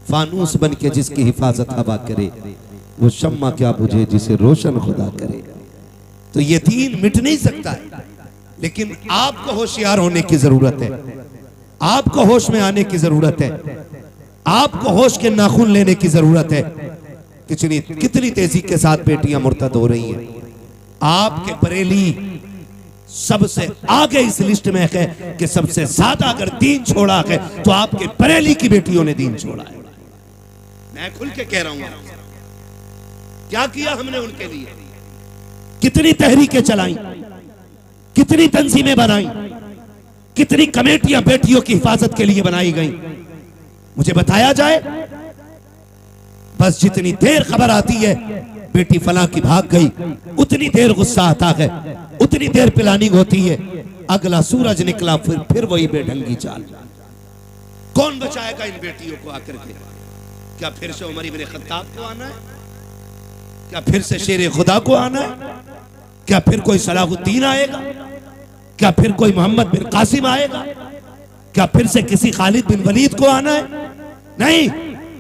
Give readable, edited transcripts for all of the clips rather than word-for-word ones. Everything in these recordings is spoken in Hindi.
फानूस बन के जिसकी हिफाजत हवा करे, वो शम्मा क्या बुझे जिसे रोशन खुदा करे। तो ये दीन मिट नहीं सकता है, लेकिन आपको होशियार होने की जरूरत है, आपको होश में आने की जरूरत है, आपको होश के नाखून लेने की जरूरत है। कितनी तेजी के साथ बेटियां मुर्तद हो रही हैं। आपके बरेली सबसे आगे इस लिस्ट में है कि सबसे ज्यादा अगर दीन छोड़ा है तो आपके बरेली की बेटियों ने दीन छोड़ा है। मैं खुल के कह रहा हूं, क्या किया हमने उनके लिए, कितनी तहरीकें चलाई, कितनी तंजीमें बनाई, कितनी कमेटियां बेटियों की हिफाजत के लिए बनाई गई। मुझे बताया जाए, बस जितनी देर खबर आती है बेटी फलां की भाग गई, उतनी देर गुस्सा आता है, उतनी देर प्लानिंग होती है। अगला सूरज निकला फिर वही बेढंगी चाल। कौन बचाएगा इन बेटियों को आकर के? क्या फिर से उमर इब्न खत्ताब को आना है? क्या फिर से शेर खुदा को आना है? क्या फिर कोई सलाहुद्दीन आएगा? क्या फिर कोई मोहम्मद बिन कासिम आएगा? क्या फिर से किसी खालिद बिन वलीद को आना है? नहीं,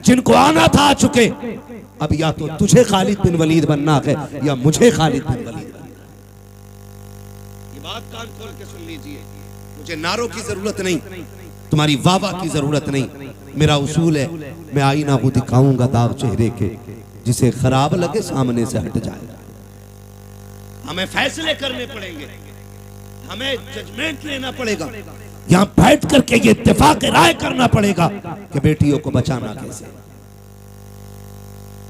जिनको आना था आ चुके। अब या तो तुझे खालिद बिन वलीद बनना है या मुझे खालिद बिन वलीद बनना है। ये बात कान खोल के सुन लीजिए। मुझे नारों की जरूरत नहीं, तुम्हारी वाह की जरूरत नहीं। मेरा उसूल है, मैं आईना को दिखाऊंगा दाग चेहरे के, जिसे खराब लगे सामने से हट जाएगा। हमें फैसले करने पड़ेंगे, हमें जजमेंट लेना पड़ेगा, यहां बैठ करके ये इत्तेफाक राय करना पड़ेगा कि बेटियों को बचाना कैसे।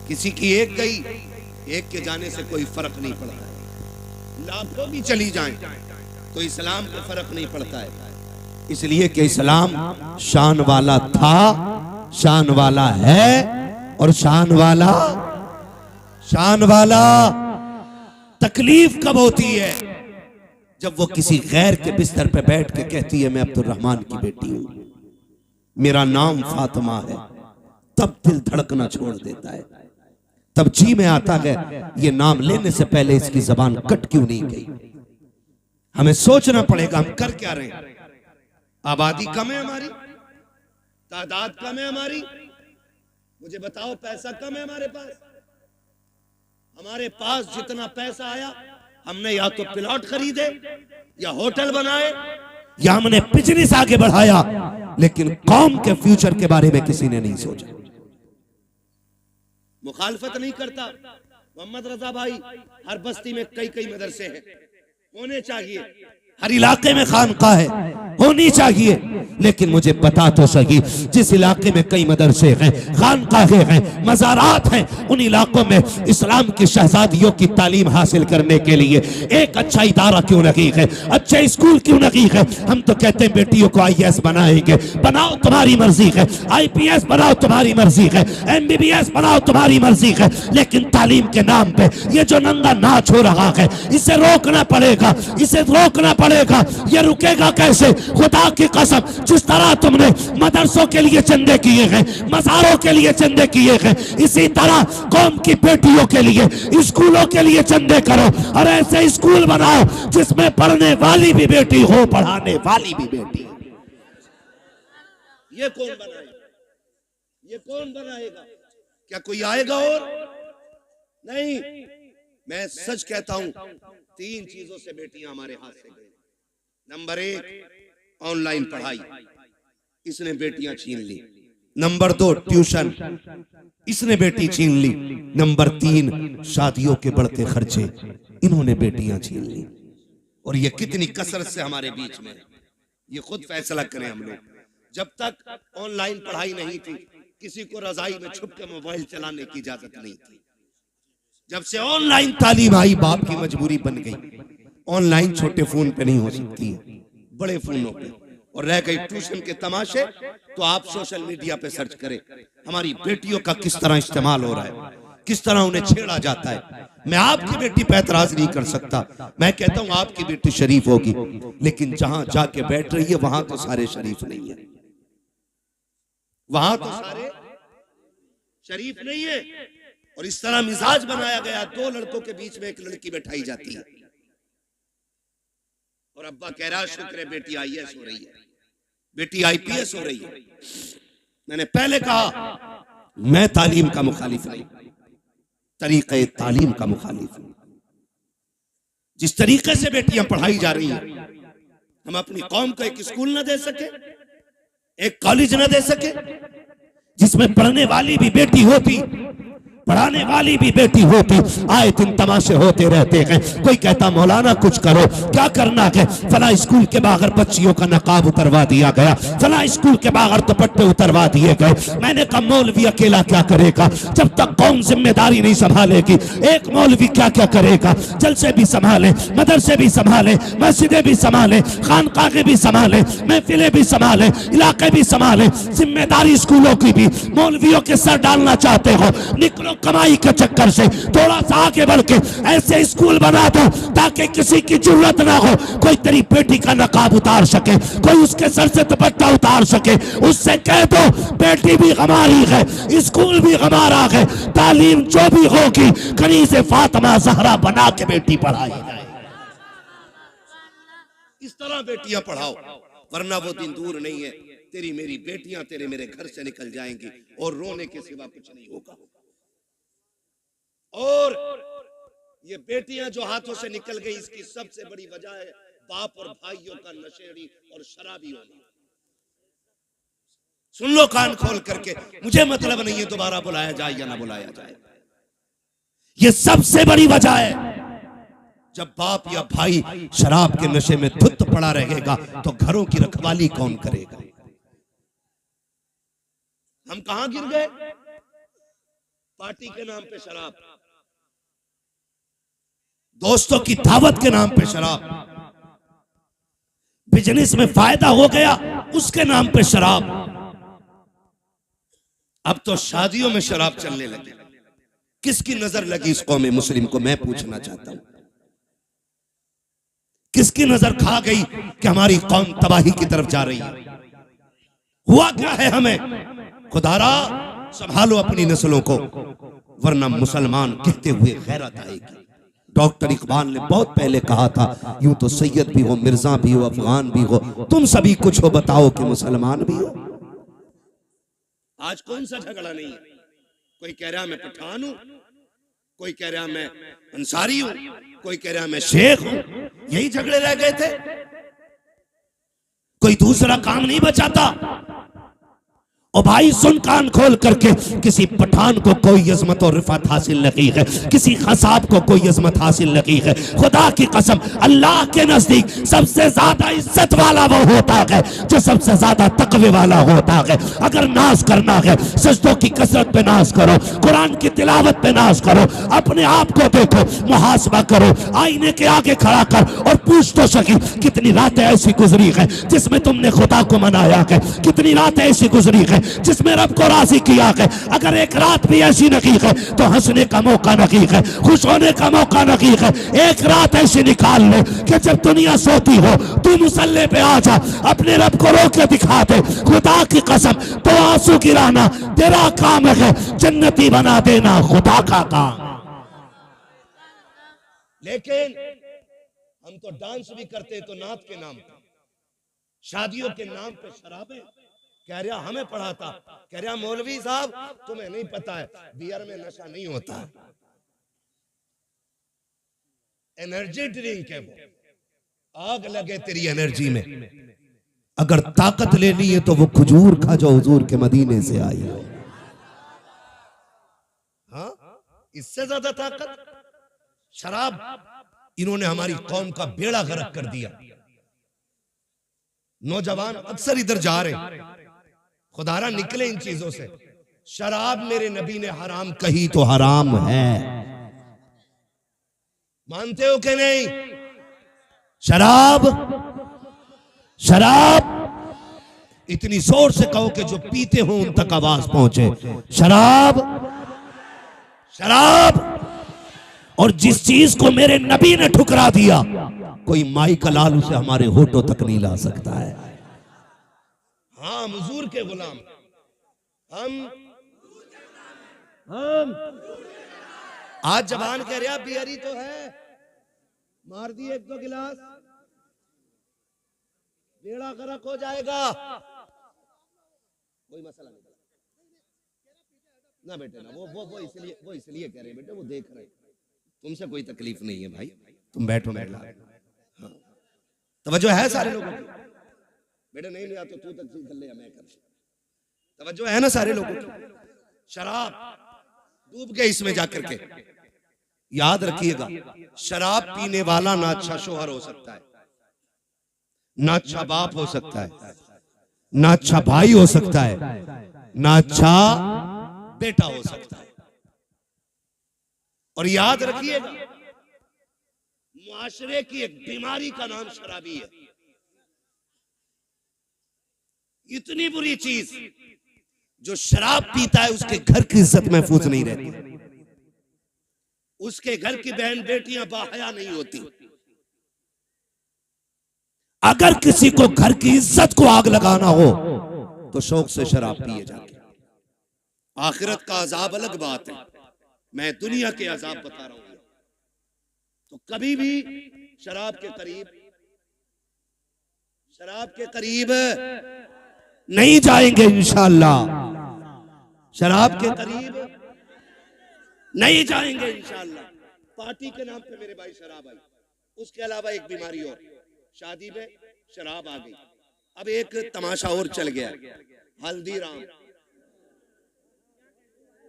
किसी की एक गई, एक के जाने से कोई फर्क नहीं पड़ता। लाखों भी चली जाएं तो इस्लाम को फर्क नहीं पड़ता है, इसलिए कि इस्लाम शान वाला था, शान वाला है और शान वाला तकलीफ कब होती है? जब वो किसी गैर के बिस्तर पे बैठ के कहती है मैं अब्दुर्रहमान की बेटी हूं, मेरा नाम फातिमा है, तब दिल धड़कना छोड़ देता है। तब जी में आता है ये नाम लेने से पहले इसकी जबान कट क्यों नहीं गई। हमें सोचना पड़ेगा हम कर क्या रहे हैं। आबादी कम है हमारी, तादाद कम है हमारी, मुझे बताओ पैसा कम है हमारे पास जितना पैसा आया हमने या तो प्लॉट खरीदे या होटल बनाए या हमने बिजनेस आगे बढ़ाया, लेकिन कौम के फ्यूचर के बारे में किसी ने नहीं सोचा। मुखालफत नहीं करता मोहम्मद रजा भाई, हर बस्ती में कई मदरसे हैं, होने चाहिए, हर इलाके में खानका है, होनी चाहिए, लेकिन मुझे बता तो सही, जिस इलाके में कई मदरसे हैं, खानकाहें हैं, मज़ारात हैं, उन इलाकों में इस्लाम की शहजादियों की तालीम हासिल करने के लिए एक अच्छा इदारा क्यों नहीं है, अच्छे स्कूल क्यों नहीं है? हम तो कहते हैं बेटियों को IAS बनाएंगे, बनाओ तुम्हारी मर्जी है, IPS बनाओ तुम्हारी मर्जी है, MBBS बनाओ तुम्हारी मर्जी है, लेकिन तालीम के नाम पे ये जो नंगा नाच हो रहा है इसे रोकना पड़ेगा, इसे रोकना पड़ेगा। ये रुकेगा कैसे? खुदा की कसम, जिस तरह तुमने मदरसों के लिए चंदे किए हैं, मज़ारों के लिए चंदे किए हैं, इसी तरह कौम की बेटियों के लिए, स्कूलों के लिए चंदे करो और ऐसे स्कूल बनाओ जिसमें पढ़ने वाली भी बेटी हो, पढ़ाने वाली भी बेटी। ये कौन बनाएगा? ये कौन बनाएगा? क्या कोई आएगा? और नहीं, मैं सच कहता हूं, 3 चीजों से बेटियां हमारे हाथ से गई। नंबर 1, ऑनलाइन पढ़ाई, इसने बेटियां छीन ली। नंबर 2, ट्यूशन, इसने बेटी छीन ली। नंबर 3, शादियों के बढ़ते खर्चे, इन्होंने बेटियां छीन ली। और ये कितनी कसरत से हमारे बीच में, ये खुद फैसला करें हम लोग। जब तक ऑनलाइन पढ़ाई नहीं थी, किसी को रजाई में छुप के मोबाइल चलाने की इजाजत नहीं थी। जब से ऑनलाइन तालीम आई, बाप की मजबूरी बन गई। ऑनलाइन छोटे फोन पे नहीं हो सकती, बड़े फोनों पे। और रह गई ट्यूशन के तमाशे, तो आप सोशल मीडिया पे सर्च करें हमारी बेटियों का किस तरह इस्तेमाल हो रहा है, किस तरह उन्हें छेड़ा जाता है। मैं आपकी बेटी पे एतराज नहीं कर सकता, मैं कहता हूं आपकी बेटी शरीफ होगी, लेकिन जहां जाके बैठ रही है वहां तो सारे शरीफ नहीं है, वहां तो सारे शरीफ नहीं है। और इस तरह मिजाज बनाया गया, 2 लड़कों के बीच में एक लड़की बैठाई जाती है और अब्बा कह रहा शुक्र है बेटी IAS हो रही है, बेटी IPS हो रही है। मैंने पहले कहा मैं तालीम का मुखालिफ नहीं, तरीक़े तालीम का मुखालिफ हूं। जिस तरीके से बेटियां पढ़ाई जा रही हैं, हम अपनी कौम को एक स्कूल न दे सके, एक कॉलेज न दे सके जिसमें पढ़ने वाली भी बेटी होती, पढ़ाने वाली भी बेटी होती। आए दिन तमाशे होते रहते हैं। कोई कहता मौलाना कुछ करो, क्या करना है? फला स्कूल के बाहर बच्चियों का नकाब उतरवा दिया गया, फला स्कूल के बाहर दुपट्टे उतरवा दिए गए। मैंने कहा मौलवी अकेला क्या करेगा जब तक कौम जिम्मेदारी नहीं संभालेगी। एक मौलवी क्या क्या करेगा? जलसे भी संभाले, मदरसे भी संभाले, मस्जिदें भी संभाले, खानकाहे भी संभाले, महफिलें भी संभाले, इलाके भी संभाले। जिम्मेदारी स्कूलों की भी मौलवियों के सर डालना चाहते हो? निकलो कमाई के चक्कर से, थोड़ा सा आगे बढ़ के ऐसे स्कूल बना दो ताकि किसी की जरूरत ना हो, कोई तेरी बेटी का नकाब उतार सके, कोई उसके सर से दुपट्टा उतार सके। उससे कह दो बेटी भी हमारी है, स्कूल भी हमारा है, तालीम जो भी होगी कनीज़े फातिमा ज़हरा बना के बेटी पढ़ाई जाए। इस तरह बेटियां पढ़ाओ, वरना वो दिन दूर नहीं है तेरी मेरी बेटियां तेरे मेरे घर से निकल जाएंगी और रोने के सिवा कुछ नहीं होगा। और ये बेटियां जो हाथों से निकल गई, इसकी सबसे बड़ी वजह है बाप और भाइयों का नशेड़ी और शराबी होना। सुन लो कान खोल करके, मुझे मतलब नहीं है दोबारा बुलाया जाए या ना बुलाया जाए। ये सबसे बड़ी वजह है। जब बाप या भाई शराब के नशे में धुत पड़ा रहेगा तो घरों की रखवाली कौन करेगा? हम कहां गिर गए? पार्टी के नाम पे शराब, दोस्तों की दावत के नाम पे शराब, बिजनेस में फायदा हो गया उसके नाम पे शराब। अब तो शादियों में शराब चलने लगी। किसकी नजर लगी इस कौम मुस्लिम को? मैं पूछना चाहता हूं, किसकी नजर खा गई कि हमारी कौम तबाही की तरफ जा रही है? हुआ क्या है हमें? खुदारा संभालो अपनी नस्लों को, वरना मुसलमान कहते हुए गैरत आएगी। डॉक्टर इकबाल ने बहुत पहले कहा था, यूं तो सैयद भी हो, मिर्जा भी हो, अफगान भी हो, तुम सभी कुछ हो, बताओ कि मुसलमान भी हो। आज कौन सा झगड़ा नहीं है? कोई कह रहा मैं पठान हूं, कोई कह रहा मैं अंसारी हूं, कोई कह रहा मैं शेख हूं। यही झगड़े रह गए थे, कोई दूसरा काम नहीं बचाता। और भाई सुन कान खोल करके, किसी पठान को कोई अजमत और रिफत हासिल नहीं है, किसी खसाब को कोई अजमत हासिल नहीं है। खुदा की कसम, अल्लाह के नजदीक सबसे ज्यादा इज्जत वाला वो होता है जो सबसे ज्यादा तकवे वाला होता है। अगर नाज करना है, सजदों की कसरत पे नाज करो, कुरान की तिलावत पे नाज करो, अपने आप को देखो, मुहासबा करो, आईने के आगे खड़ा कर और पूछ तो सकी कितनी रातें ऐसी गुजरी है जिसमें तुमने खुदा को मनाया है, कितनी रातें ऐसी गुजरी है जिसमें रब को राजी किया है। अगर एक रात भी ऐसी नहीं है तो हंसने का मौका नहीं है, खुश होने का मौका नहीं है। एक रात ऐसी निकाल ले कि जब दुनिया सोती हो तू मुसल्ले पे आ जा, अपने रब को रो के दिखा दे। खुदा की कसम, तो आंसू गिराना तेरा काम है, जन्नती बना देना खुदा का काम। लेकिन हम तो डांस भी करते तो नात के नाम पे, शादियों के नाम पे शराबें। कह रहा हमें पढ़ाता, कह रहा मौलवी साहब तुम्हें नहीं पता है बियर में नशा नहीं होता, एनर्जी ड्रिंक है वो। आग लगे तेरी एनर्जी में। अगर ताकत लेनी है तो वो खजूर खा जो हुजूर के मदीने से आई हो। हाँ, इससे ज्यादा ताकत शराब। इन्होंने हमारी कौम का बेड़ा गर्क कर दिया। नौजवान अक्सर इधर जा रहे, खुदारा निकले इन चीजों से। शराब मेरे नबी ने हराम कही तो हराम है, मानते हो कि नहीं? शराब, शराब इतनी जोर से कहो कि जो पीते हो उन तक आवाज पहुंचे। शराब, शराब। और जिस चीज को मेरे नबी ने ठुकरा दिया, कोई माई का लाल उसे हमारे होठों तक नहीं ला सकता है। हाँ, हुजूर के गुलाम हम आज जवान कह रहा बियरी तो है, मार दिए एक दो गिलास, बेड़ा गर्क हो जाएगा, कोई मसला नहीं। ना बेटे ना, वो इसलिए कह रहे हैं बेटे, वो देख रहे हैं, तुमसे कोई तकलीफ नहीं है भाई, तुम बैठो मेरे लाल। हाँ तवज्जो है सारे लोगों की बेटे, नहीं लिया तो तू तकसीम कर ले या मैं कर ले, तवज्जो है ना सारे लोगों की। शराब डूब गए इसमें जाकर के, याद रखिएगा शराब पीने वाला ना अच्छा शोहर हो सकता है, ना अच्छा बाप हो सकता है, ना अच्छा भाई हो सकता है, ना अच्छा बेटा हो सकता है। और याद रखिएगा मुआशरे की एक बीमारी का नाम शराबी है। इतनी बुरी चीज, जो शराब पीता है उसके घर की इज्जत महफूज नहीं रहती, उसके घर की बहन बेटियां बाहया नहीं होती। अगर किसी को घर की इज्जत को आग लगाना हो तो शौक से शराब पिए जाके। आखिरत का अजाब अलग बात है, मैं दुनिया के अजाब बता रहा हूं। तो कभी भी शराब के करीब नहीं जाएंगे इंशाअल्लाह, शराब के करीब नहीं जाएंगे इंशाअल्लाह। पार्टी के नाम पे मेरे भाई शराब आई, उसके अलावा एक बीमारी और, शादी में शराब आ गई। अब एक तमाशा और चल गया, हल्दीराम।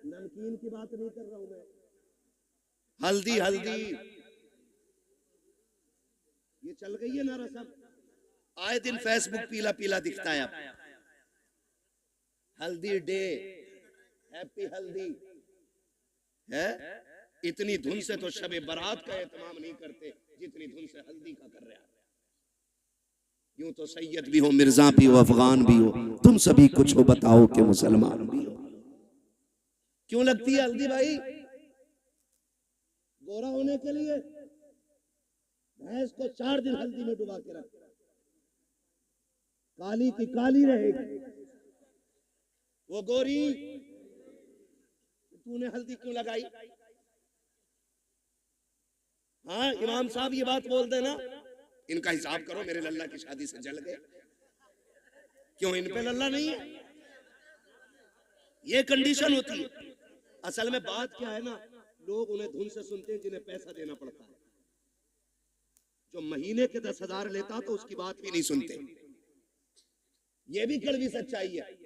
नमकीन की बात नहीं कर रहा हूं मैं, हल्दी हल्दी ये चल गई है ना रसम, आए दिन फेसबुक पीला पीला दिखता है। अब हल्दी डे, हैप्पी हल्दी है। इतनी धुन से तो शबे बारात का एहतमाम नहीं करते जितनी धुन से हल्दी का कर रहे हैं। यूं तो सैयद भी हो, मिर्जा भी हो, अफगान भी हो, तुम सभी कुछ हो, बताओ कि मुसलमान भी हो। क्यों लगती है हल्दी भाई? गोरा होने के लिए। भैंस को 4 दिन हल्दी में डुबा के रख, काली की काली रहेगी, वो गोरी। तूने हल्दी क्यों लगाई? हाँ इमाम साहब ये बात बोल देना, इनका हिसाब करो, मेरे लल्ला की शादी से जल गए, क्यों इन पे लल्ला नहीं है? ये कंडीशन होती है। असल में बात क्या है ना, लोग उन्हें धुन से सुनते हैं जिन्हें पैसा देना पड़ता है। जो महीने के 10,000 लेता तो उसकी बात भी नहीं सुनते। ये भी कड़वी सच्चाई है।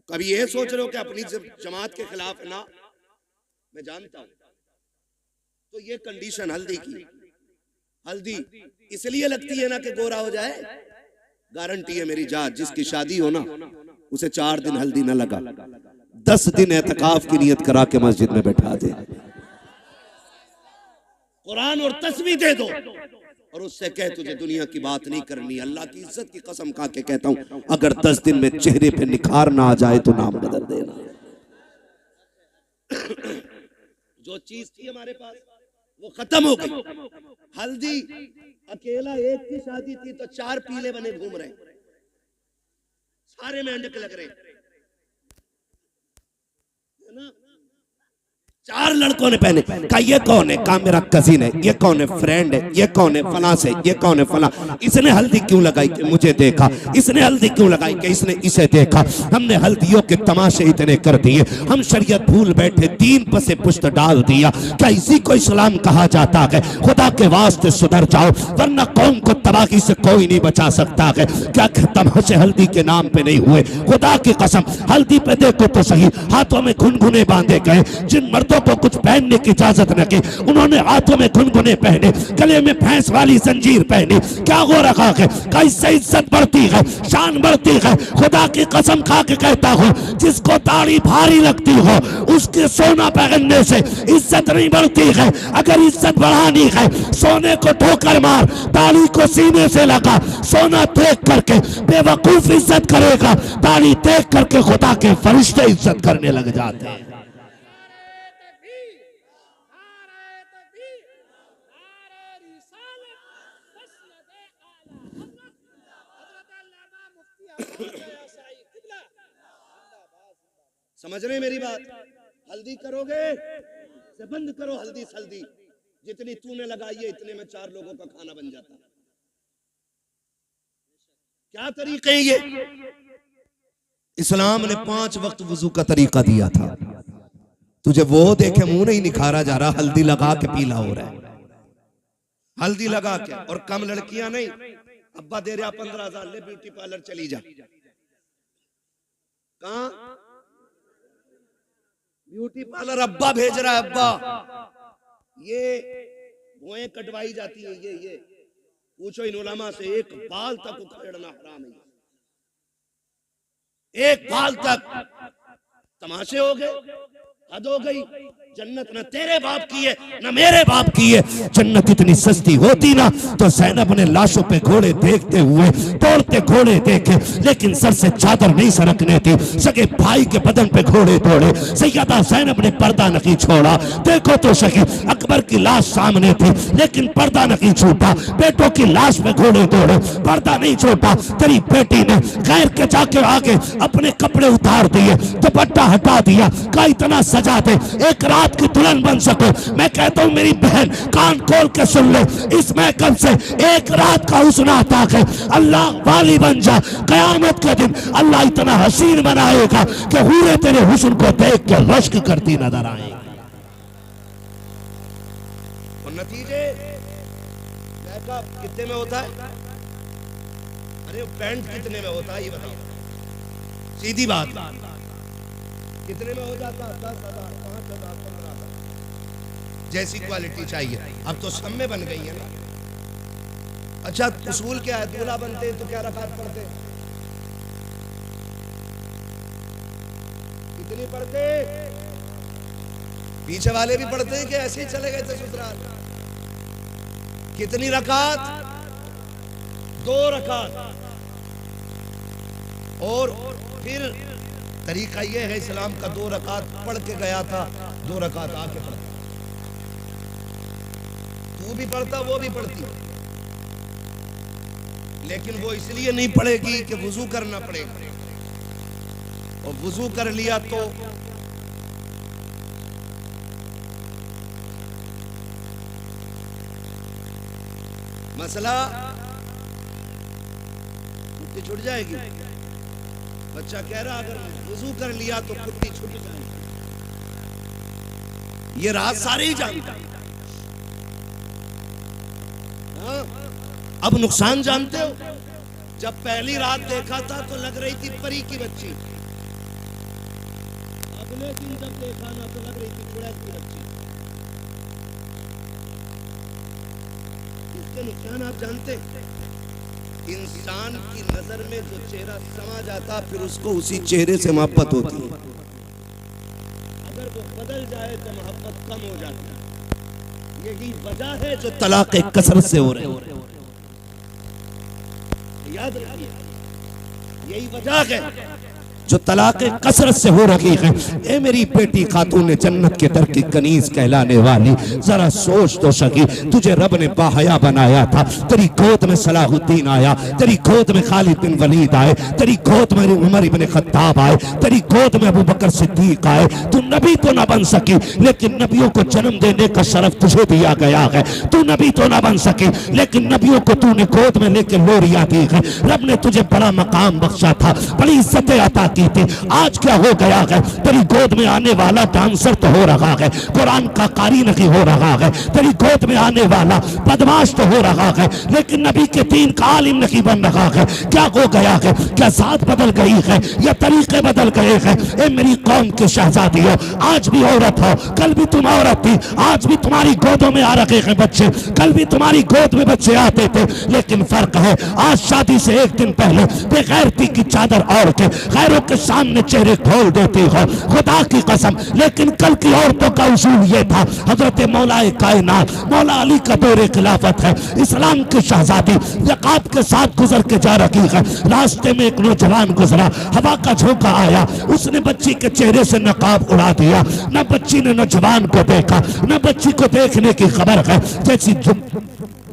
कभी ये सोच रहे हो कि अपनी जमात के खिलाफ ना, मैं जानता हूं। तो ये कंडीशन हल्दी की, हल्दी इसलिए लगती है ना कि गोरा हो जाए। गारंटी है मेरी जात, जिसकी शादी हो ना उसे 4 दिन हल्दी ना लगा, 10 दिन एतकाफ की नियत करा के मस्जिद में बैठा दे, कुरान और तस्बीह दे दो और उससे कह तुझे दुनिया की बात नहीं करनी। अल्लाह की इज्जत की कसम खा के कहता हूं, अगर 10 दिन में चेहरे पे निखार ना आ जाए तो नाम बदल देना। जो चीज थी हमारे पास वो खत्म हो गई। हल्दी अकेला एक की शादी थी तो 4 पीले बने घूम रहे, सारे मेंढक लग रहे है ना। 4 लड़कों ने पहने, कहा ये कौन है? कहा मेरा कजिन है। ये कौन है? फ्रेंड है। ये कौन है? फला से। ये कौन है? फला। इसने हल्दी क्यों लगाई? कि मुझे देखा। इसने हल्दी क्यों लगाई? कि इसने इसे देखा। हमने हल्दियों के तमाशे इतने कर दिए, हम शरीयत भूल बैठे, दीन पर से पुश्त डाल दिया। क्या इसी को इस्लाम कहा जाता है? खुदा के वास्ते सुधर जाओ, वरना कौम को तबाही से कोई नहीं बचा सकता है। क्या तमाशे हल्दी के नाम पे नहीं हुए? खुदा की कसम, हल्दी पे देखो तो सही, हाथों में घुनघुने बांधे गए। जिन मर्दों को कुछ पहनने की इजाजत न की, उन्होंने हाथों में गुनगुने पहने, गले में भैंस वाली जंजीर पहनी। क्या हो रखा है? कैसे इज्जत बढ़ती है, शान बढ़ती है। खुदा की कसम खा के कहता हूं, जिसको दाढ़ी भारी लगती हो उसके सोना पहनने से इज्जत नहीं बढ़ती है। अगर इज्जत बढ़ानी है, सोने को ठोकर मार, दाढ़ी को सीने से लगा। सोना देख करके बेवकूफ इज्जत करेगा, दाढ़ी देख करके खुदा के फरिश्ते इज्जत करने लग जाते हैं। समझ रहे मेरी बात? हल्दी करोगे से बंद करो, हल्दी सल्दी जितनी तूने लगाई है इतने में 4 लोगों का खाना बन जाता। क्या तरीके ये? इस्लाम ने 5 वक्त वजू का तरीका दिया था। तुझे वो देखे मुंह नहीं निखारा जा रहा, हल्दी लगा के पीला हो रहा है, हल्दी लगा के। और कम लड़कियां नहीं, अब्बा दे रहा 15,000, ले ब्यूटी पार्लर चली जा। कहां ब्यूटी पार्लर अब्बा भेज रहा है, अब्बा। ये भुएं कटवाई जाती है, ये पूछो इन उलमा से, एक बाल तक उखेड़ना हराम है, एक बाल तक। तमाशे हो गए, हद हो गई। जन्नत न तेरे बाप की है न मेरे बाप की है। जन्नत इतनी सस्ती होती ना तो ज़ैनब ने लाशों पे घोड़े देखते हुए दौड़ते घोड़े देखे, लेकिन सर से चादर नहीं सरकने थी। सगे भाई के बदन पे घोड़े दौड़े, सैयदा ज़ैनब ने पर्दा नहीं छोड़ा। देखो तो सही, अकबर की लाश सामने थी लेकिन पर्दा नहीं छूटा। बेटों की लाश पे घोड़े दौड़े, पर्दा नहीं छोटा। तेरी बेटी ने गैर के जाके आगे अपने कपड़े उतार दिए, दुपट्टा हटा दिया, का इतना सजा दे एक रात की दुल्हन बन सको। मैं कहता हूं मेरी बहन कान खोल के सुन ले, इस महकम से एक रात का हुस्न आता है, अल्लाह वाली बन जा। कयामत के दिन अल्लाह इतना हसीन बनाएगा कि हूरे तेरे हुस्न को देख के रश्क करती नजर आएगी। और नतीजे कितने में होता है? अरे पैंट कितने में होता है ये बताओ, सीधी बात। कितने में हो जाता? 10,000, 5,000, 15,000 जैसी क्वालिटी चाहिए। अब तो सब में बन गई है ना। अच्छा उसूल क्या है? दूल्हा बनते तो क्या रकात पढ़ते? कितनी पढ़ते? पीछे वाले भी पढ़ते हैं कि ऐसे ही चले गए थे ससुराल? कितनी रकात? 2 रकात। और फिर तरीका यह है इस्लाम का, 2 रकात पढ़ के गया था, 2 रकात आके पढ़ता। तू भी पढ़ता, वो भी पढ़ती, लेकिन वो इसलिए नहीं पढ़ेगी कि वुजू करना पड़ेगा, और वुजू कर लिया तो मसला छूट जाएगी। बच्चा कह रहा अगर वुजू कर लिया तो कुत्ती छूट जाएगी। ये रात सारे ही जानते हैं। हाँ? अब नुकसान जानते हो? जब पहली रात देखा था तो लग रही थी परी की बच्ची, अगले दिन जब देखा ना तो लग रही थी चुड़ैल की बच्ची। इसके नुकसान आप जानते हैं? इंसान की नजर में जो चेहरा समा जाता फिर उसको उसी चेहरे से मोहब्बत होती है। अगर वो बदल जाए तो मोहब्बत कम हो जाती है। यही वजह है जो तलाक कसरत से हो रही है। याद रखिए, यही वजह है जो तलाक कसरत से हो रही है। ए मेरी बेटी खातून जन्नत के दर की कनीज कहलाने वाली, जरा सोच तो सकी, तुझे रब ने बाहया बनाया था। तेरी गोद में सलाहुद्दीन आया, तेरी गोद में खालिद बिन वलीद आए, तेरी गोद में उमर इब्न खत्ताब आए, तेरी गोद में अबू बकर सिद्दीक आए। तू नबी तो ना बन सकी, लेकिन नबियों को जन्म देने का शरफ तुझे दिया गया है। तू नबी तो ना बन सकी, लेकिन नबियों को तूने गोद में लेकर लोरियां दी है। रब ने तुझे बड़ा मकाम बख्शा था, बड़ी इज्जतें अता की थी। आज क्या हो गया है? तेरी गोद में आने वाला डांसर तो हो रहा है, कुरान का कारी नहीं हो रहा है। तेरी गोद में आने वाला बदमाश तो हो रहा है, लेकिन नबी के दीन का आलिम नहीं बन रहा है। क्या हो गया है? क्या जात बदल गई है या तरीके बदल गए हैं? ए मेरी कौम के शहजादी हो, आज भी औरत हो, कल भी तुम औरत थी, आज भी तुम्हारी गोदों में आ रखे हैं बच्चे, कल भी तुम्हारी गोद में बच्चे आते थे। लेकिन फर्क है, आज शादी से एक दिन पहले बेगैरती की चादर ओढ़ के गैरों के सामने चेहरे खोल देती हो, खुदा की कसम। लेकिन कल की औरतों का उसूल ये था, हजरत मौलाए कायनात मौला अली का दौरे खिलाफत है, इस्लाम की शहजादी नकाब के साथ गुजर के जा रही है। रास्ते में एक नौजवान गुजरा, हवा का झोंका आया, उसने बच्ची के चेहरे से नकाब उड़ा दिया। न बच्ची ने नौजवान को देखा, न बच्ची को देखने की खबर है। जैसी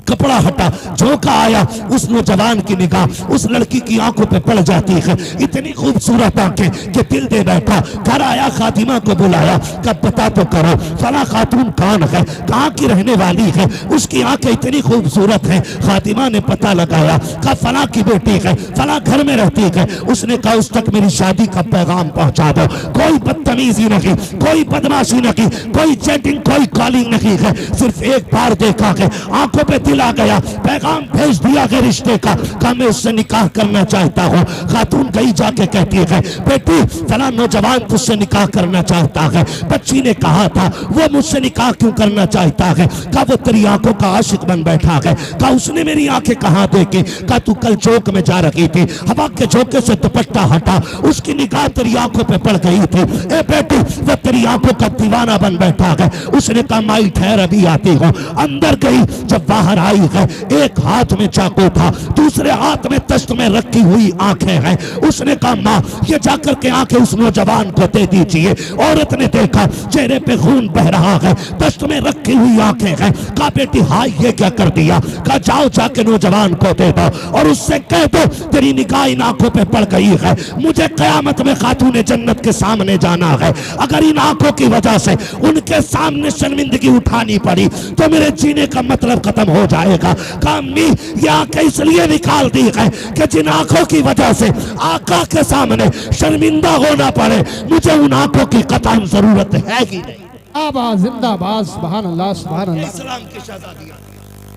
कपड़ा हटा, झोंका आया, उस नौजवान की निगाह उस लड़की की आंखों पे पड़ जाती है। इतनी खूबसूरत आंखें कि दिल दे बैठा। घर आया, खातिमा को बुलाया, कब पता तो करो फला खातून कौन है, कहाँ की रहने वाली है, उसकी आंखें इतनी खूबसूरत है। खातिमा ने पता लगाया, कहा फला की बेटी है, फला घर में रहती है। उसने कहा उस तक मेरी शादी का पैगाम पहुंचा दो। कोई बदतमीजी नहीं, कोई बदमाशी नहीं, कोई चैटिंग, कोई कॉलिंग नहीं है। सिर्फ एक बार देखा है, आंखों पे दिल आ गया, पैगाम भेज दिया है रिश्ते का। कहा मैं उससे निकाह करना चाहता हूँ। खातून कहीं जाके कहती है, बेटी फला नौजवान तुझसे निकाह करना चाहता है। बच्ची ने कहा था वो मुझसे निकाह क्यों करना चाहता है? कहा वो तेरी आंखों का आशिक बन बैठा है। कहा उसने मेरी आंखें कहाँ देखी? कहा तू कल चौक में जा रही थी, हवा के झोंके से दुपट्टा हटा, उसकी निगाह तेरी आंखों पे पड़ गई थी। ए बेटी वो तेरी आंखों का दीवाना बन बैठा है। उसने कहा माई ठहर अभी आती हूँ। अंदर गई, जब बाहर आई है, एक हाथ में चाकू था, दूसरे हाथ में तश्त में रखी हुई आंखें हैं। उसने कहा माँ ये जाकर के आंखें उस नौजवान को दे दीजिए। औरत ने देखा चेहरे पे खून बह रहा है, तश्त में रखी हुई आंखें हैं। कहा बेटी हाँ ये क्या कर दिया? कहा जाओ जाके नौजवान को दे दो और उससे कह दो तेरी निगाह इन आंखों पे पड़ गई है, मुझे कयामत में खातूने जन्नत के सामने जाना है। अगर इन आंखों की वजह से उनके सामने शर्मिंदगी उठानी पड़ी तो मेरे जीने का मतलब खत्म हो जाएगा। कहा अम्मी ये आंखें इसलिए निकाल दी है कि जिन आंखों की वजह से आका के सामने शर्मिंदा होना पड़े, मुझे उन आंखों की कतई जरूरत है ही नहीं। आबाद जिंदाबाद, सुभान अल्लाह सुभान अल्लाह। इस्लाम की शहजादियां,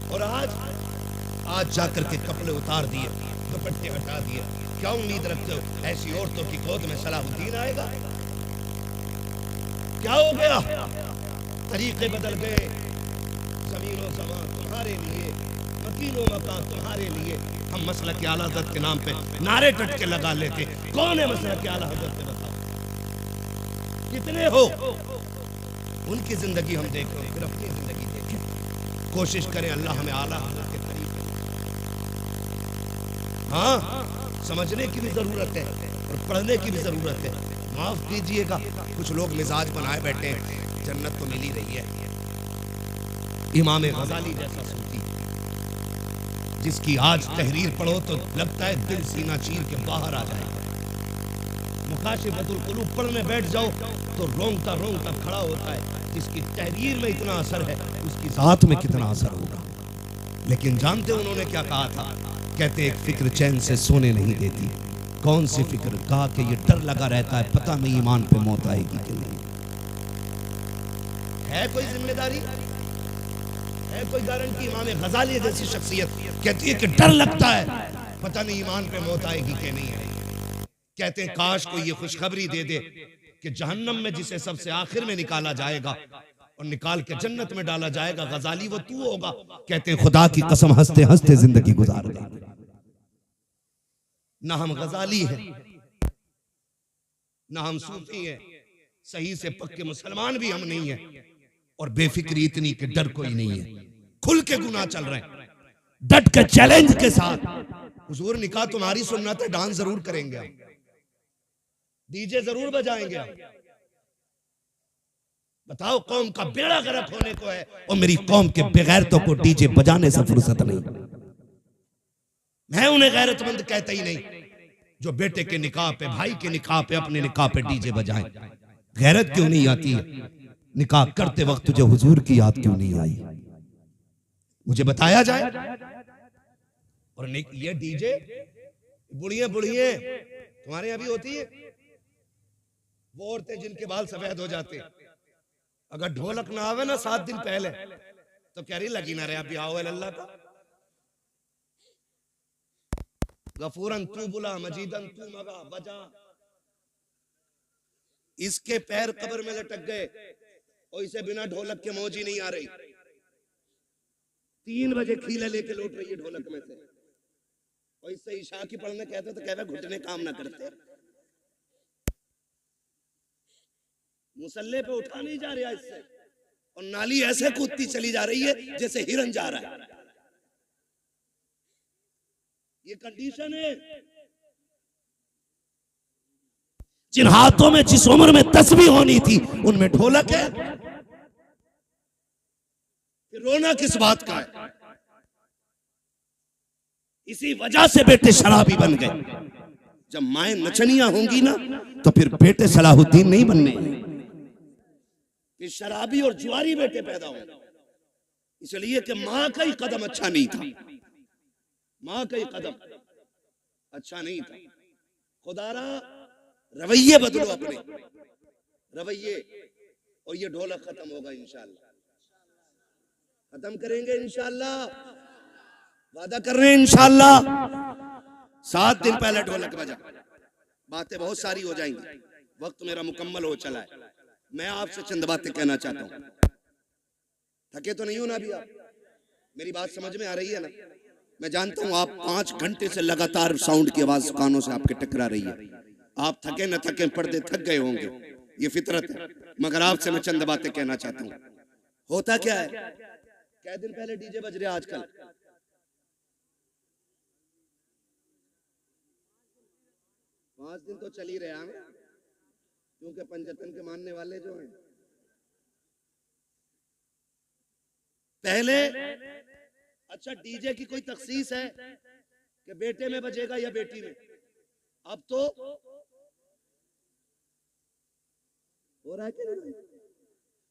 और आज जाकर के कपड़े उतार दिए, दुपट्टे हटा दिए। क्या उम्मीद रखते हो ऐसी औरतों की गोद में सलाहुद्दीन आएगा? क्या हो गया? तरीके बदल गए। जमीन और ज़मान तुम्हारे लिए, मकीन और मकान तुम्हारे लिए। हम मसलक आला हज़रत के नाम पे नारे टटके लगा लेते। कौन है मसलक आला हज़रत पे? बताओ कितने हो? उनकी जिंदगी हम देखें, फिर अपनी जिंदगी देखें। कोशिश करें अल्लाह हमें आला हज़रत के करीब। हाँ, समझने की भी जरूरत है और पढ़ने की भी जरूरत है। माफ कीजिएगा कुछ लोग मिजाज बनाए बैठे हैं, जन्नत तो मिल ही रही है। इमाम गजाली जैसा सूफी जिसकी आज तहरीर पढ़ो तो लगता है दिल सीना चीर के बाहर आ जाएगा। मुकाशिफतुल कुलूब पढ़ने बैठ जाओ तो रोंगटा रोंगटा खड़ा होता है। जिसकी तहरीर में इतना असर है उसकी जात में कितना असर होगा। लेकिन जानते उन्होंने क्या कहा था? कहते एक फिक्र चैन से सोने नहीं देती। कौन सी फिक्र? कहा कि ये डर लगा रहता है पता नहीं ईमान पे मौत आएगी कि नहीं। है कोई जिम्मेदारी, है कोई गारंटी? इमाम गजाली जैसी शख्सियत कहती है कि डर लगता है पता नहीं ईमान पे मौत आएगी कि नहीं आएगी। कहते हैं काश कोई ये खुशखबरी दे दे कि जहन्नम में जिसे सबसे आखिर में निकाला जाएगा और निकाल के जन्नत में डाला जाएगा, गजाली वो तू होगा। कहते हैं खुदा की कसम हंसते हंसते जिंदगी गुजार गई। ना हम गजाली हैं, ना हम सूफी हैं, सही से पक्के मुसलमान भी हम नहीं हैं। और बेफिक्री इतनी कि डर कोई नहीं है। खुल के गुनाह चल रहे हैं, डट के चैलेंज के साथ। हुजूर निकाह तुम्हारी सुन्नत है, डांस जरूर करेंगे, डीजे जरूर बजाएंगे। बताओ कौम का बेड़ा गर्क होने को है और मेरी कौम के बेगैरतों को डीजे बजाने से फुर्सत नहीं। मैं उन्हें गैरतमंद कहता ही नहीं जो बेटे के निकाह पे, भाई के निकाह पे, अपने निकाह पे डीजे बजाएं। गैरत क्यों नहीं आती है? निकाह करते वक्त तुझे हुजूर की याद क्यों नहीं आई? मुझे बताया जाए। और ये डीजे बुढ़िया बुढ़िया तुम्हारे यहाँ भी होती है। वो औरतें जिनके बाल सफेद हो जाते, अगर ढोलक ना आवे ना 7 दिन पहले तो कह रही लगी ना रे अभी आओ अल्लाह का। गफूरन तू बुला, मजीदन तू मगा बजा। इसके पैर कब्र में लटक गए और इसे बिना ढोलक के मौज ही नहीं आ रही। 3 बजे खीले लेके लौट रही है ढोलक में से, और इससे ईशा की पढ़ने कहते तो कहते घुटने काम ना करते। मुसल्ले पे उठा नहीं जा रहा इससे, और नाली ऐसे कूदती चली जा रही है जैसे हिरन जा रहा है। ये कंडीशन है। जिन हाथों में जिस उम्र में तस्बीह होनी थी उनमें ढोलक है। फिर रोना किस बात का है? इसी वजह से बेटे शराबी बन गए। जब माएं नचनियां होंगी ना तो फिर बेटे सलाहुद्दीन नहीं बनने, फिर शराबी और जुआरी बेटे पैदा होंगे। इसलिए कि मां का ही कदम अच्छा नहीं था, मां का ही कदम अच्छा नहीं था। खुदारा रवैये बदलो, अपने रवैये, और ये ढोलक खत्म होगा इंशाअल्लाह, खत्म करेंगे इंशाअल्लाह, वादा कर रहे हैं इंशाअल्लाह। 7 दिन पहले ढोलक बजा, बातें बहुत सारी हो जाएंगी, वक्त मेरा मुकम्मल हो चला है। मैं आपसे चंद बातें कहना चाहता हूं। थके तो नहीं हो ना अभी आप? मेरी बात समझ में आ रही है ना? मैं जानता हूं आप 5 घंटे से लगातार साउंड की आवाज कानों से आपके टकरा रही है। आप थके न थके, पर्दे थक गए होंगे, ये फितरत है। मगर आपसे मैं चंद बातें कहना चाहता हूं। होता क्या है, कै दिन पहले डीजे बज रहे आजकल, 5 दिन तो चल ही रहे हैं, क्योंकि पंजतन के मानने वाले जो हैं पहले, अच्छा डीजे की कोई तखसीस है कि बेटे में बजेगा या बेटी में? अब तो हो रहा है कि नहीं?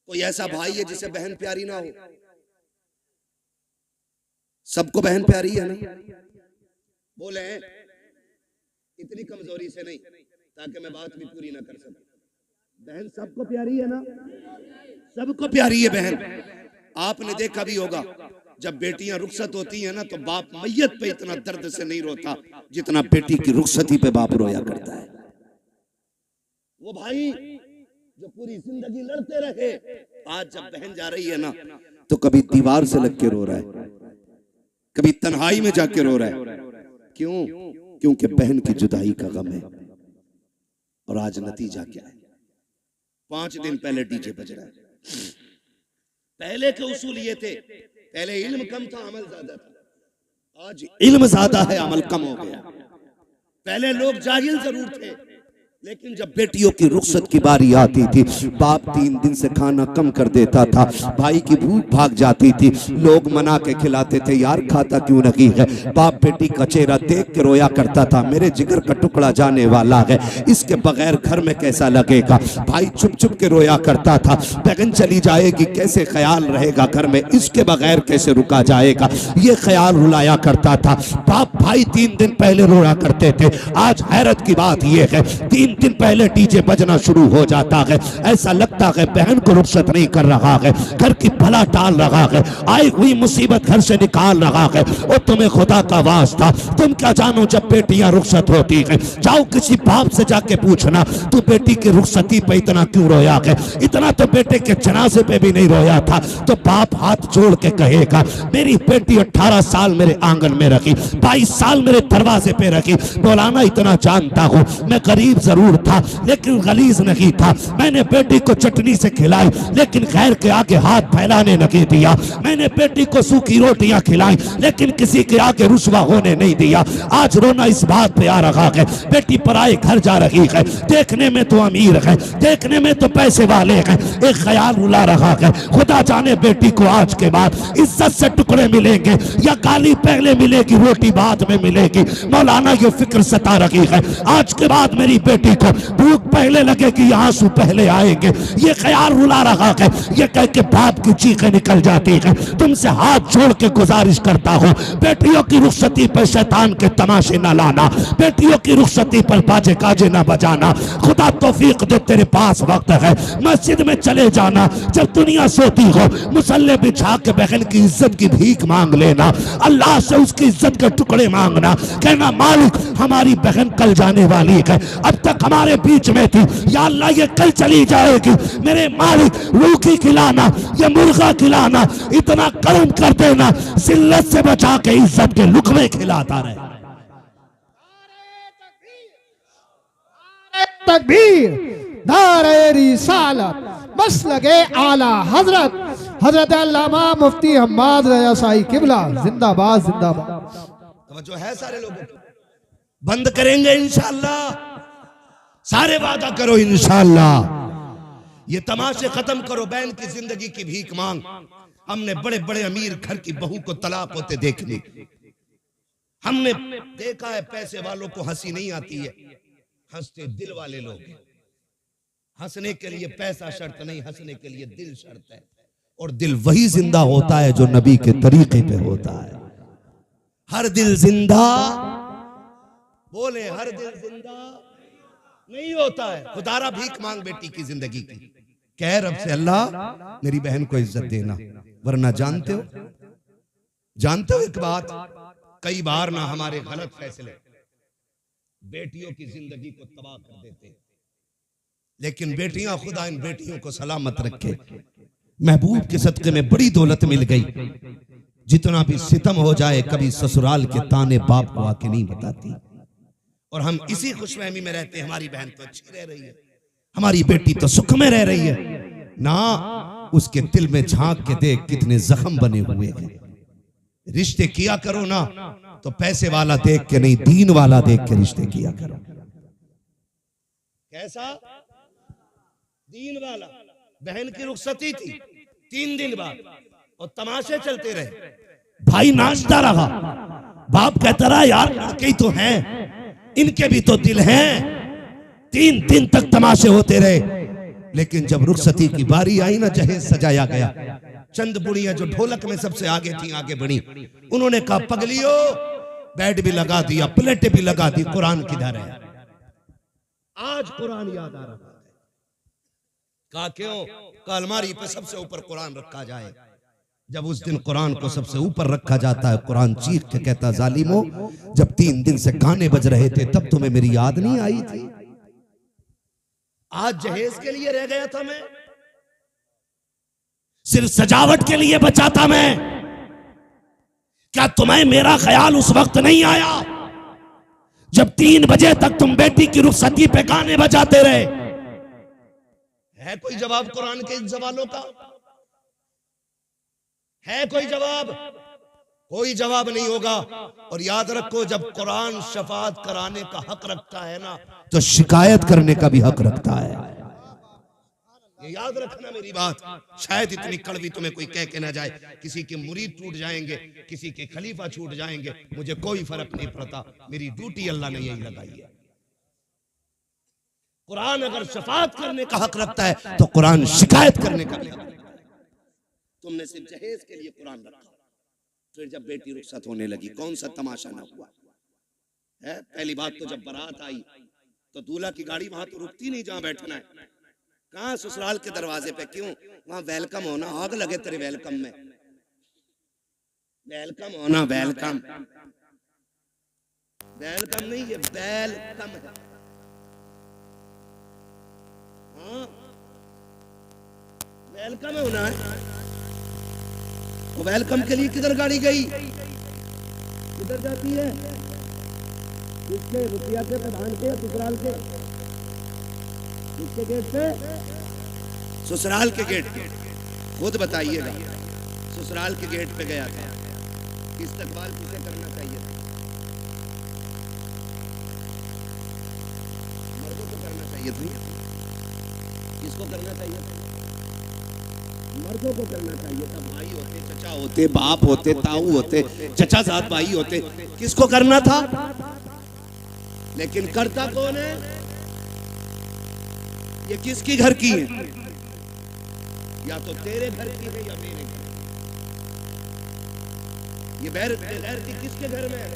कोई ऐसा भाई है जिसे बहन प्यारी ना हो? सबको बहन प्यारी है ना? बोले इतनी कमजोरी से नहीं, ताकि मैं बात भी पूरी ना कर सकूं। बहन सबको प्यारी है ना? सबको प्यारी है बहन। आपने देखा भी होगा जब बेटियां रुखसत होती हैं ना तो बाप मैयत पे इतना दर्द से नहीं रोता जितना बेटी की रुखसती पे बाप रोया करता है। वो भाई जो पूरी जिंदगी लड़ते रहे, आज जब बहन जा रही है ना तो कभी दीवार से लग के रो रहा है, कभी तन्हाई में जाके रो रहा है। क्यों? क्योंकि बहन की जुदाई का गम है। और आज नतीजा क्या है? 5 दिन पहले डीजे बज रहा है। पहले के उसूल ये थे, पहले इल्म कम था, अमल ज्यादा था। आज इल्म ज्यादा है, अमल कम हो गया। पहले लोग जाहिल जरूर थे, लेकिन जब बेटियों की रुखसत की बारी आती थी, बाप 3 दिन से खाना कम कर देता था, भाई की भूख भाग जाती थी, लोग मना के खिलाते थे, यार खाता क्यों नहीं है? बाप बेटी का चेहरा देख के रोया करता था, मेरे जिगर का टुकड़ा जाने वाला है, इसके बगैर घर में कैसा लगेगा? भाई चुप चुप के रोया करता था, बहन चली जाएगी कैसे ख्याल रहेगा घर में, इसके बगैर कैसे रुका जाएगा, ये ख्याल रुलाया करता था। बाप भाई 3 दिन पहले रोया करते थे। आज हैरत की बात यह है 3 दिन पहले डीजे बजना शुरू हो जाता है, ऐसा लगता है बहन को रुखसत नहीं कर रहा है, घर की भला टाल रहा है, आई हुई मुसीबत घर से निकाल रहा है। और तुम्हें खुदा का वास्ता, तुम क्या जानो जब बेटियां रुखसत होती है, जाओ किसी बाप से जाके पूछना तू बेटी की रुखसती पे इतना क्यों रोया है? इतना तो बेटे के जनाजे पे भी नहीं रोया था। तो बाप हाथ जोड़ के कहेगा मेरी बेटी 18 साल मेरे आंगन में रखी, 22 साल मेरे दरवाजे पे रखी, मौलाना इतना जानता हूं मैं गरीब जरूर था लेकिन गलीज नहीं था, मैंने बेटी को चटनी से खिलाई लेकिन खैर के आगे हाथ फैलाने नहीं दिया, मैंने बेटी को सूखी रोटियां खिलाई लेकिन किसी के आगे रुसवा होने नहीं दिया। आज रोना इस बात पे आ रहा है बेटी पराए घर जा रही है, देखने में तो अमीर है, देखने में तो पैसे वाले हैं, एक ख्याल रुला रहा है खुदा जाने बेटी को आज के बाद इज्जत से टुकड़े मिलेंगे या गाली पहले मिलेगी रोटी बाद में मिलेगी। मौलाना ये फिक्र सता रही है आज के बाद मेरी बेटी को भूख पहले लगेगी या आंसू पहले आएंगे, ये ख्याल रुला रहा है। ये कह के बाप की चीखें निकल जाती है। तुमसे हाथ जोड़ के गुजारिश करता हूँ बेटियों की रुखसती पर शैतान के तमाशे न लाना, बेटियों की रुखसती पर बाजे काजे न बजाना। खुदा तौफीक दे, तेरे पास वक्त है, मस्जिद में चले जाना, जब दुनिया सोती हो मुसल्ले बिछा के बहन की इज्जत की भीख मांग लेना, अल्लाह से उसकी इज्जत के टुकड़े मांगना, कहना मालिक हमारी बहन कल जाने वाली है, अब तक हमारे बीच में थी, या अल्लाह ये कल चली जाएगी, मेरे मालिक रूखी खिलाना या मुर्गा खिलाना इतना करम कर देना जिल्लत से बचा के इज्जत के लुकमे खिलाता रहे। तकबीर, नारे रिसालत, मसलके आला हजरत हजरत अल्लामा मुफ्ती हम्माद रजा शाही किबला जिंदाबाद जिंदाबाद। जो है सारे लोग बंद करेंगे इंशाअल्लाह, सारे वादा करो इंशाअल्लाह। ये तमाशे खत्म करो, बहन की जिंदगी की भीख मांग। हमने बड़े बड़े अमीर घर की बहू को तलाक होते देख ली, हमने देखा है पैसे वालों को हंसी नहीं आती है, हंसते दिल वाले लोग हैं। हंसने के लिए पैसा शर्त नहीं, हंसने के लिए दिल शर्त है। और दिल वही जिंदा होता है जो नबी के तरीके पे होता है। हर दिल जिंदा, बोले हर दिल जिंदा नहीं होता है। खुदारा भीख मांग बेटी की जिंदगी की, कह रब से अल्लाह मेरी बहन को इज्जत देना, वरना जानते हो एक बात, कई बार ना हमारे गलत फैसले बेटियों की जिंदगी को तबाह कर देते, लेकिन बेटियां, खुदा इन बेटियों को सलामत रखे। महबूब के सदके में बड़ी दौलत मिल गई। जितना भी सितम हो जाए कभी ससुराल के ताने बाप को आके नहीं बताती। और हम इसी खुशफहमी में रहते हैं, हमारी बहन तो अच्छी रह रही है, हमारी बेटी तो सुख में रह रही है ना। उसके दिल में झांक के देख कितने जख्म बने हुए हैं। रिश्ते किया करो ना तो पैसे वाला देख के नहीं, दीन वाला देख के रिश्ते किया करो। कैसा दीन वाला? बहन की रुखसती थी 3 दिन बाद और तमाशे चलते रहे, भाई नाचता रहा, बाप कहता रहा यार लड़के ही तो हैं, इनके भी तो दिल हैं। 3 दिन तक तमाशे होते रहे, लेकिन जब रुखसती की बारी आई ना, जहेज सजाया गया, चंद बुढ़ियां जो ढोलक में सबसे आगे थी आगे बढ़ी, उन्होंने कहा पगलियो बेड भी लगा दिया, प्लेटें भी लगा दी, कुरान किधर है? आज कुरान याद आ रहा है। कहा क्यों? कहा अलमारी पे सबसे ऊपर कुरान रखा जाए। जब उस दिन कुरान को सबसे ऊपर रखा जाता है, कुरान चीख के कहता जालिमो, जब 3 दिन से गाने बज रहे थे तब तुम्हें मेरी याद नहीं आई थी? आज जहेज के लिए रह गया था मैं, सिर्फ सजावट के लिए बचा था मैं। क्या तुम्हें मेरा ख्याल उस वक्त नहीं आया जब 3 बजे तक तुम बेटी की रुखसती पे गाने बजाते रहे? है कोई जवाब कुरान के इन सवालों का? है कोई जवाब? कोई जवाब नहीं होगा। और याद रखो, जब कुरान शफाअत कराने का हक रखता है ना, तो शिकायत करने का भी हक रखता है। ये याद रखना मेरी बात। शायद इतनी कड़वी तुम्हें कोई कह के ना जाए, किसी के मुरीद टूट जाएंगे, किसी के खलीफा छूट जाएंगे, मुझे कोई फर्क नहीं पड़ता। मेरी ड्यूटी अल्लाह ने यही लगाई है। कुरान अगर शफाअत करने का हक रखता है तो कुरान शिकायत करने का भी हक रखता है। तुमने सिर्फ जहेज के लिए कुरान रखा, फिर जब बेटी रुखसत होने लगी कौन सा तमाशा ना हुआ है? पहली बात तो जब बारात आई तो दूल्हा की गाड़ी वहां तो रुकती नहीं जहां बैठना है। कहां? ससुराल के दरवाजे पे। क्यों? वहां वेलकम होना, आग लगे तेरे वेलकम में। वेलकम होना, वेलकम वेलकम नहीं, ये वेलकम है। हाँ, वेलकम होना है। तो वेलकम के लिए किधर गाड़ी गई? किधर जाती है? किसके? रुपया के, प्रधान के, ससुराल के? किसके गेट पे? ससुराल के गेट पे। खुद बताइएगा। ससुराल के गेट पे गया था, इस्तकबाल किसे करना चाहिए था? मर्दों को करना चाहिए था। किसको करना चाहिए था? मर्दों को करना चाहिए था। भाई होते, चचा होते, बाप होते, ताऊ होते, चचा साथ भाई होते, किसको करना था? लेकिन करता कौन है? ये किसकी घर की है? या तो तेरे घर की है या मेरे घर। ये बगैर की किसके घर में है?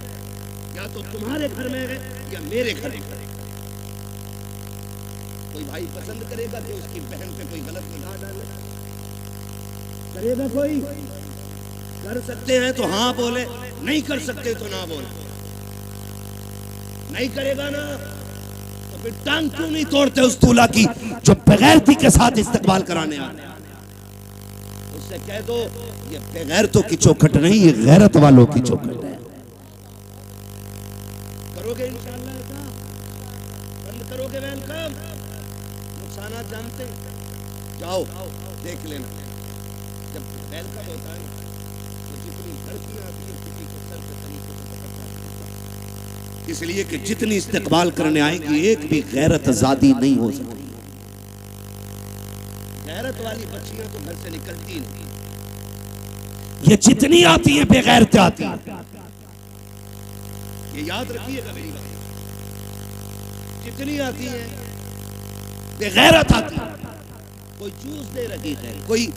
या तो तुम्हारे घर में है या मेरे घर में। कोई भाई पसंद करेगा कि उसकी बहन पे कोई गलत निगाह डाले? करेगा कोई? कर सकते हैं तो हाँ बोले, नहीं कर सकते तो ना बोले। नहीं करेगा ना तो फिर टांग क्यों नहीं तोड़ते उस दूल्हा की जो बेगैरती के साथ इस्तकबाल कराने आ रहे हैं? उससे कह दो ये बेगैरतों की चौखट नहीं, ये गैरत वालों की चौखट है। करोगे इंशाअल्लाह ऐसा? बंद करोगे वेलकम? नुकसान जानते? जाओ देख लेना। जब वेलकम होता है तो जितनी लड़कियां आती है किसी के सर पे तरीके से पकड़ता है, इसलिए कि जितनी इस्तकबाल करने आएगी एक भी गैरत आजादी नहीं हो सकती। गैरत वाली बच्चियां तो घर से निकलती नहीं, ये जितनी आती है बेगैरत आती है। ये याद रखिएगा मेरी बात। कितनी आती है बेगैरत आती है, कोई जूस दे रही है, कोई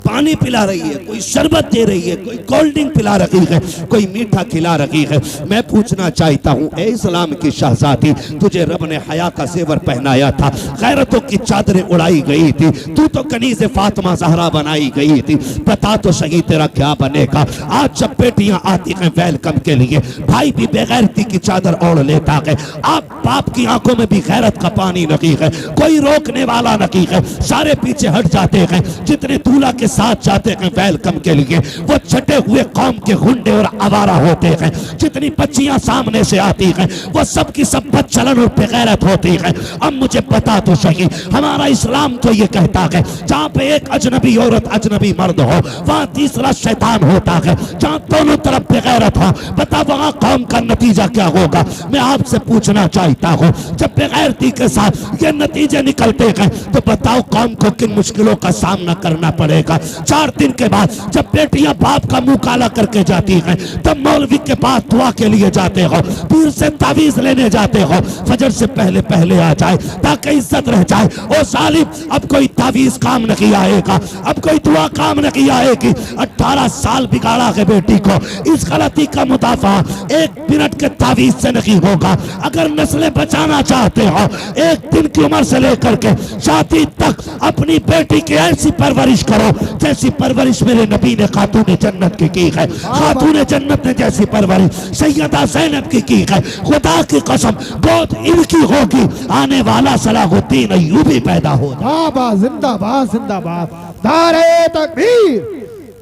पानी पिला रही है, कोई शरबत दे रही है, कोई कोल्ड ड्रिंक पिला रही है, कोई मीठा खिला रही है। मैं पूछना चाहता हूँ, ए इस्लाम की शहजादी, तुझे रब ने हया का जेवर पहनाया था, गैरतों की चादरें उड़ाई गई थी, तू तो कनीज़े फातिमा ज़हरा बनाई गई थी, बता तो सही तेरा क्या बनेगा। आज जब बेटियां आती हैं वेलकम के लिए, भाई भी बेगैरती की चादर ओढ़ लेता है। आप बाप की आंखों में भी गैरत का पानी नहीं है, कोई रोकने वाला नहीं है, सारे पीछे हट जाते हैं। जितने दूल्हा के साथ जाते हैं वेलकम के लिए, वो छटे हुए कौम के गुंडे और आवारा होते हैं। जितनी बच्चियां सामने से आती हैं, वो सब की सब बदचलन और बेगैरत होती हैं। अब मुझे बता तो सही, हमारा इस्लाम तो ये कहता है, जहाँ पे एक अजनबी औरत अजनबी मर्द हो, वहाँ तीसरा शैतान होता है। जहाँ दोनों तरफ बेगैरत हो, बता वहाँ कौम का नतीजा क्या होगा। मैं आपसे पूछना चाहता हूँ, जब बेगैरती के साथ ये नतीजे निकलते हैं, तो बताओ कौम को किन मुश्किलों का सामना करना पड़ेगा। 4 दिन के बाद जब बेटियां बाप का मुंह काला करके जाती हैं, तब मौलवी के पास दुआ के लिए जाते हो, पीर से तावीज लेने जाते हो, फजर से पहले पहले आ जाए ताकि इज्जत रह जाए। ओ सालिम, अब कोई तावीज काम नहीं आएगा, अब कोई दुआ काम नहीं आएगी। 18 साल बिगाड़ा है बेटी को, इस गलती का मुदाफा 1 मिनट के तावीज से नहीं होगा। अगर नस्लें बचाना चाहते हो, 1 दिन की उम्र से लेकर के शादी तक अपनी बेटी की ऐसी परवरिश करो जैसी परवरिश मेरे नबी ने खातून जन्नत की है। खातून जन्नत ने जैसी परवरिश सैयदा ज़ैनब की है। खुदा की कसम बहुत इनकी होगी, आने वाला सलाहुद्दीन अय्यूबी पैदा हो। जिंदाबाद जिंदाबाद, नारे तकबीर,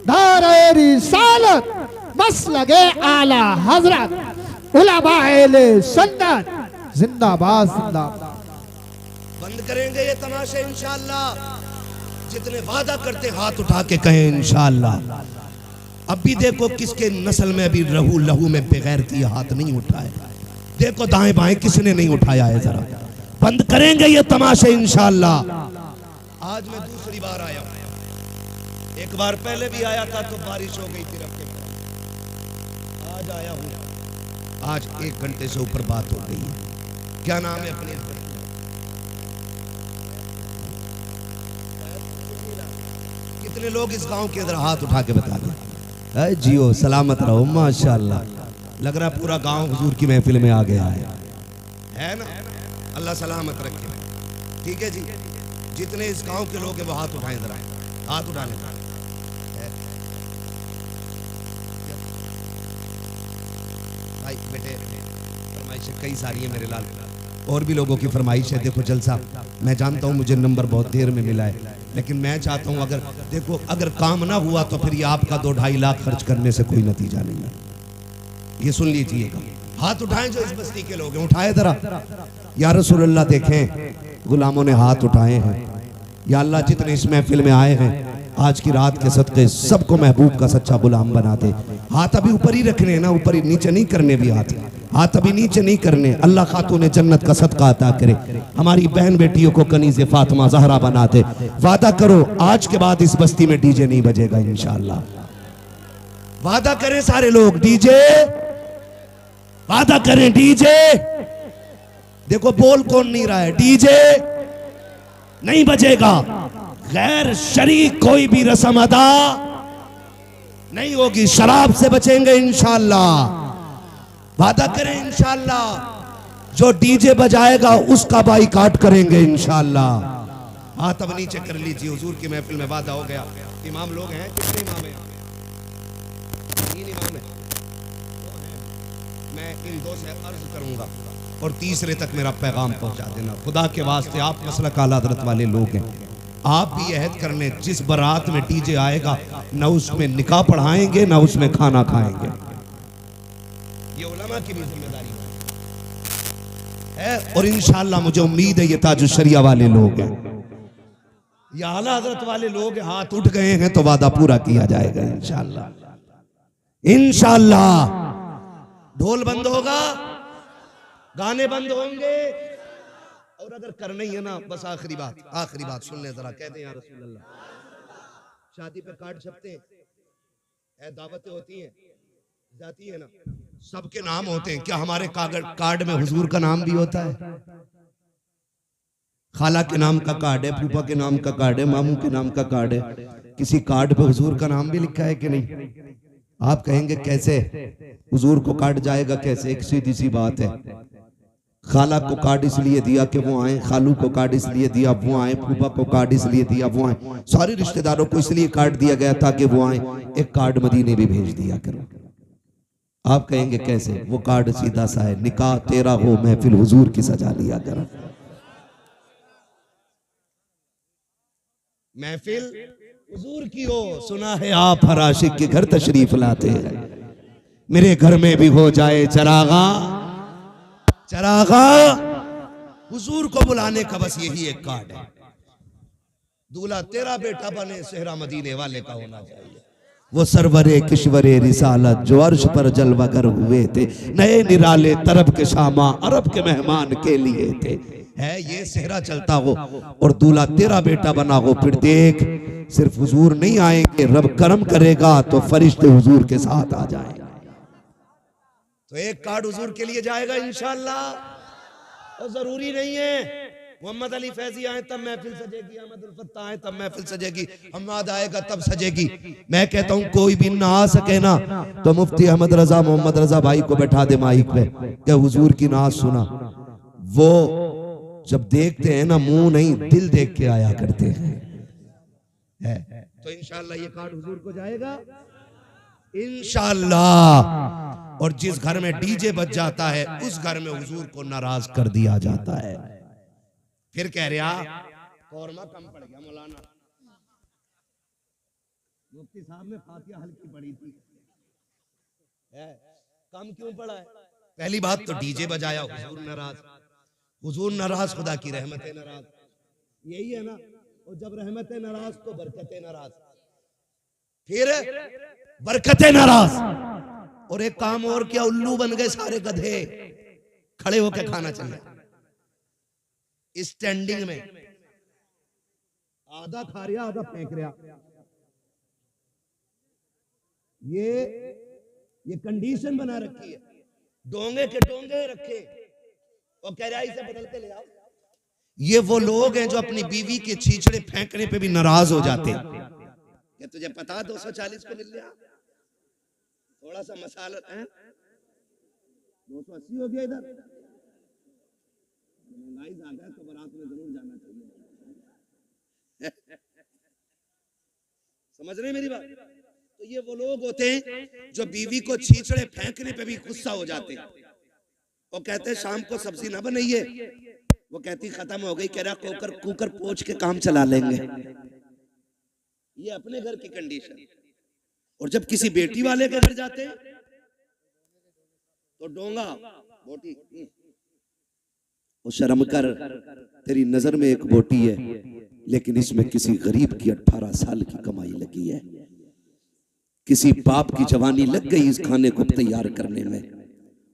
नारे रिसालत, मसलगे आला हजरत, उलमाए सुन्नत, जिंदाबाद जिंदाबाद। बंद करेंगे ये तमाशे इंशाअल्लाह। जितने वादा करते हाथ उठा के कहें इंशाअल्लाह। अब भी देखो किसके नस्ल में अभी लहू में बेगैरती हाथ नहीं उठाए। देखो दाएं बाएं किसने नहीं उठाया है, जरा बंद करेंगे ये तमाशे इंशाअल्लाह। आज मैं दूसरी बार आया हूं, एक बार पहले भी आया था तो बारिश हो गई थी रब के करम। आज आया हूं, आज 1 घंटे से ऊपर बात हो गई है। क्या नाम है अपने? कितने लोग इस गांव के अंदर हाथ उठा के बता दें। जियो सलामत रहो, माशाअल्लाह। लग रहा पूरा गांव हुजूर की महफिल में आ गया है ना। अल्लाह सलामत रखे। ठीक है जी, जितने इस गांव के लोग हैं वो हाथ उठाएं, जरा हाथ उठाने। भाई बेटे फरमाइशें कई सारी है मेरे लाल, और भी लोगों की फरमाइश है। देखो जलसा, मैं जानता हूँ मुझे नंबर बहुत देर में मिला है, लेकिन मैं चाहता हूं अगर देखो अगर काम ना हुआ तो फिर ये आपका 2-2.5 लाख खर्च करने से कोई नतीजा नहीं है। ये सुन लीजिएगा। हाथ उठाएं जो इस बस्ती के लोग हैं, उठाए जरा। या रसूलुल्लाह, देखें गुलामों ने हाथ उठाए हैं। या अल्लाह, जितने इस महफिल में आए हैं आज की रात के सदके सबको महबूब का सच्चा गुलाम बना दे। हाथ अभी ऊपर ही रखने हैं ना, ऊपर ही, नीचे नहीं करने भी हाथ अभी नीचे नहीं करने। अल्लाह खातून जन्नत का सदका अता करे, हमारी बहन बेटियों को कनीज़े फातिमा ज़हरा बना दे। वादा करो आज के बाद इस बस्ती में डीजे नहीं बजेगा इंशाअल्लाह। वादा करें सारे लोग, डीजे वादा करें, डीजे। देखो बोल कौन नहीं रहा है, डीजे नहीं बजेगा। गैर शरीक कोई भी रस्म अदा नहीं होगी। शराब से बचेंगे इंशाअल्लाह। वादा करें इंशाअल्लाह। जो डीजे बजाएगा उसका बाइकाट करेंगे इंशाअल्लाह। हाथ अब नीचे कर लीजिए, हुजूर की महफिल में वादा हो गया। इमाम लोग हैं, कितने इमाम हैं? 3 इमाम हैं। मैं इन 2 से अर्ज करूंगा और तीसरे तक मेरा पैगाम पहुंचा देना। खुदा के वास्ते आप मसलक आला हज़रत वाले लोग हैं, आप भी अहद कर लें, जिस बारात में डीजे आएगा न उसमें निकाह पढ़ाएंगे न उसमें खाना खाएंगे। ये उलमा की भी जिम्मेदारी है। और इंशाअल्लाह मुझे उम्मीद है ये ताजुश शरिया वाले लोग हैं, ये आला हज़रत वाले लोग हाथ उठ गए हैं तो वादा पूरा किया जाएगा इंशाअल्लाह। इंशाअल्लाह ढोल बंद होगा, गाने बंद होंगे। और अगर करना ही है ना, बस आखिरी बात सुन ले जरा। कहते हैं या रसूल अल्लाह, शादी पे कार्ड छपते हैं, दावतें होती हैं, जाती है ना, सबके नाम होते हैं, क्या हमारे कार्ड में हुजूर का नाम भी होता है? खाला के नाम का कार्ड है, फूफा के नाम का कार्ड है, मामू के नाम का कार्ड है, किसी कार्ड पे हुजूर का नाम भी लिखा है कि नहीं? आप कहेंगे कैसे हुजूर को कार्ड जाएगा कैसे? एक सीधी सी बात है, खाला को कार्ड इसलिए दिया कि वो आए, खालू को कार्ड इसलिए दिया वो आए, फूफा को कार्ड इसलिए दिया वो आए, सारे रिश्तेदारों को इसलिए कार्ड दिया गया ताकि वो आए। एक कार्ड मदीने भी भेज दिया करो। आप कहेंगे कैसे? वो कार्ड सीधा सा है, निकाह तेरा हो महफिल हुजूर की सजा लिया करो। महफिल हुजूर की हो, सुना है आप हर आशिक के घर तशरीफ लाते हैं, मेरे घर में भी हो जाए चरागा चरागा। हुजूर को बुलाने का बस यही एक कार्ड है, दूल्हा तेरा बेटा बने, सेहरा मदीने वाले का होना चाहिए। वो सरवरे किश्वरे रिसालत जो अर्श पर जलवागर हुए थे, नए निराले तरब के शामा अरब के मेहमान के लिए थे। है ये सेहरा चलता हो और दूल्हा तेरा बेटा बना हो, फिर देख सिर्फ हुजूर नहीं आएंगे, रब करम करेगा तो फरिश्ते हुजूर के साथ आ जाएंगे। तो एक कार्ड हुजूर के लिए जाएगा इंशाअल्लाह। तो जरूरी नहीं है मोहम्मद अली फैजी आए तब महफिल सजेगी, अहमद उल फत्ता आए तब महफिल सजेगी, हम्माद आएगा तब सजेगी। मैं कहता हूं कोई भी ना आ सके ना तो मुफ्ती अहमद रजा मोहम्मद रजा भाई को बैठा दे माइक पे, क्या हुजूर की नाज सुना। वो जब देखते हैं ना मुंह नहीं दिल देख के आया करते हैं। तो इंशाअल्लाह ये कार्ड हुजूर को जाएगा इंशाअल्लाह। और जिस घर में डीजे बज जाता है उस घर में हुजूर को नाराज कर दिया जाता है। फिर कह रहा कौरमा कम पड़ गया मौलाना, मुफ्ती साहब ने फातिहा हल्की पढ़ी थी, कम क्यों पड़ा है? पहली बात तो डीजे बजाया, हुजूर नाराज, हुजूर नाराज खुदा की रहमतें नाराज, यही है ना। और जब रहमतें नाराज तो बरकतें नाराज, फिर बरकतें नाराज। और एक काम और क्या, उल्लू बन गए सारे गधे, खड़े होकर खाना चाहिए स्टैंडिंग में, आधा खा रहा आधा फेंक रहा। ये कंडीशन बना रखी है, डोंगे के डोंगे रखे और कह रहा इसे बदल के ले आओ। ये वो लोग हैं जो अपनी बीवी के छींचड़े फेंकने पे भी नाराज हो जाते हैं। क्या तुझे पता 240 को मिल गया, थोड़ा सा मसाला है 280 हो गया, इधर महंगाई ज्यादा है तो बारात में जरूर जाना चाहिए। समझ रहे मेरी बात? तो ये वो लोग होते हैं जो बीवी को छींचड़े फेंकने पे भी गुस्सा हो जाते हैं और कहते हैं शाम को सब्जी ना बनाइए, वो कहती खत्म हो गई, कह रहा कुकर पोंछ के काम चला लेंगे। ये अपने घर की कंडीशन। और जब किसी बेटी वाले के घर जाते हैं तो डोंगा बोटी, शर्म कर, तेरी नजर में एक बोटी है लेकिन इसमें किसी गरीब की 18 साल की कमाई लगी है, किसी बाप की जवानी लग गई इस खाने को तैयार करने में।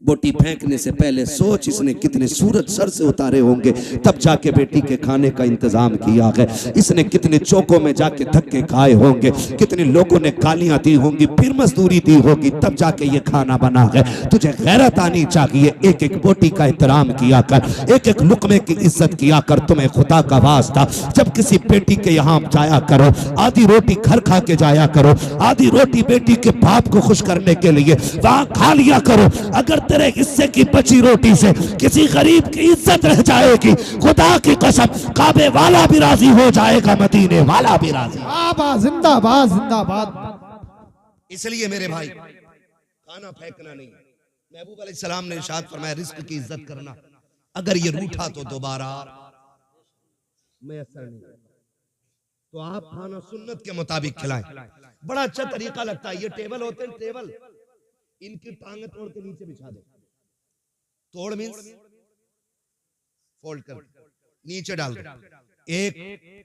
बोटी फेंकने से पहले सोच इसने कितने सूरज सर से उतारे होंगे तब जाके बेटी के खाने का इंतजाम किया है, इसने कितने चौकों में जाके धक्के खाए होंगे, कितने लोगों ने गालियां दी होंगी, फिर मजदूरी दी होगी, तब जाके ये खाना बना है। तुझे गैरत आनी चाहिए, एक एक बोटी का एहतराम किया कर, एक एक लुकमे की इज्जत किया कर। तुम्हें खुदा का वास्ता जब किसी बेटी के यहाँ जाया करो, आधी रोटी घर खा के जाया करो, आधी रोटी बेटी के बाप को खुश करने के लिए वहां खा लिया करो। अगर तेरे हिस्से की बची रोटी से किसी गरीब की इज्जत रह जाएगी, खुदा की कसम काबे वाला भी राजी हो जाएगा, मदीने वाला भी राजी। जिंदाबाद जिंदाबाद। इसलिए मेरे भाई खाना फेंकना नहीं, महबूब अलैहिस्सलाम ने इरशाद फरमाया रिस्क की इज्जत करना, अगर ये रूठा तो दोबारा मैसर नहीं, तो आप खाना सुन्नत के मुताबिक खिलाएं। बड़ा अच्छा तरीका लगता है, ये टेबल होते हैं, टेबल इनकी टांगे तोड़ के नीचे बिछा दो, तोड़ मींस फोल्ड कर नीचे डाल दो। एक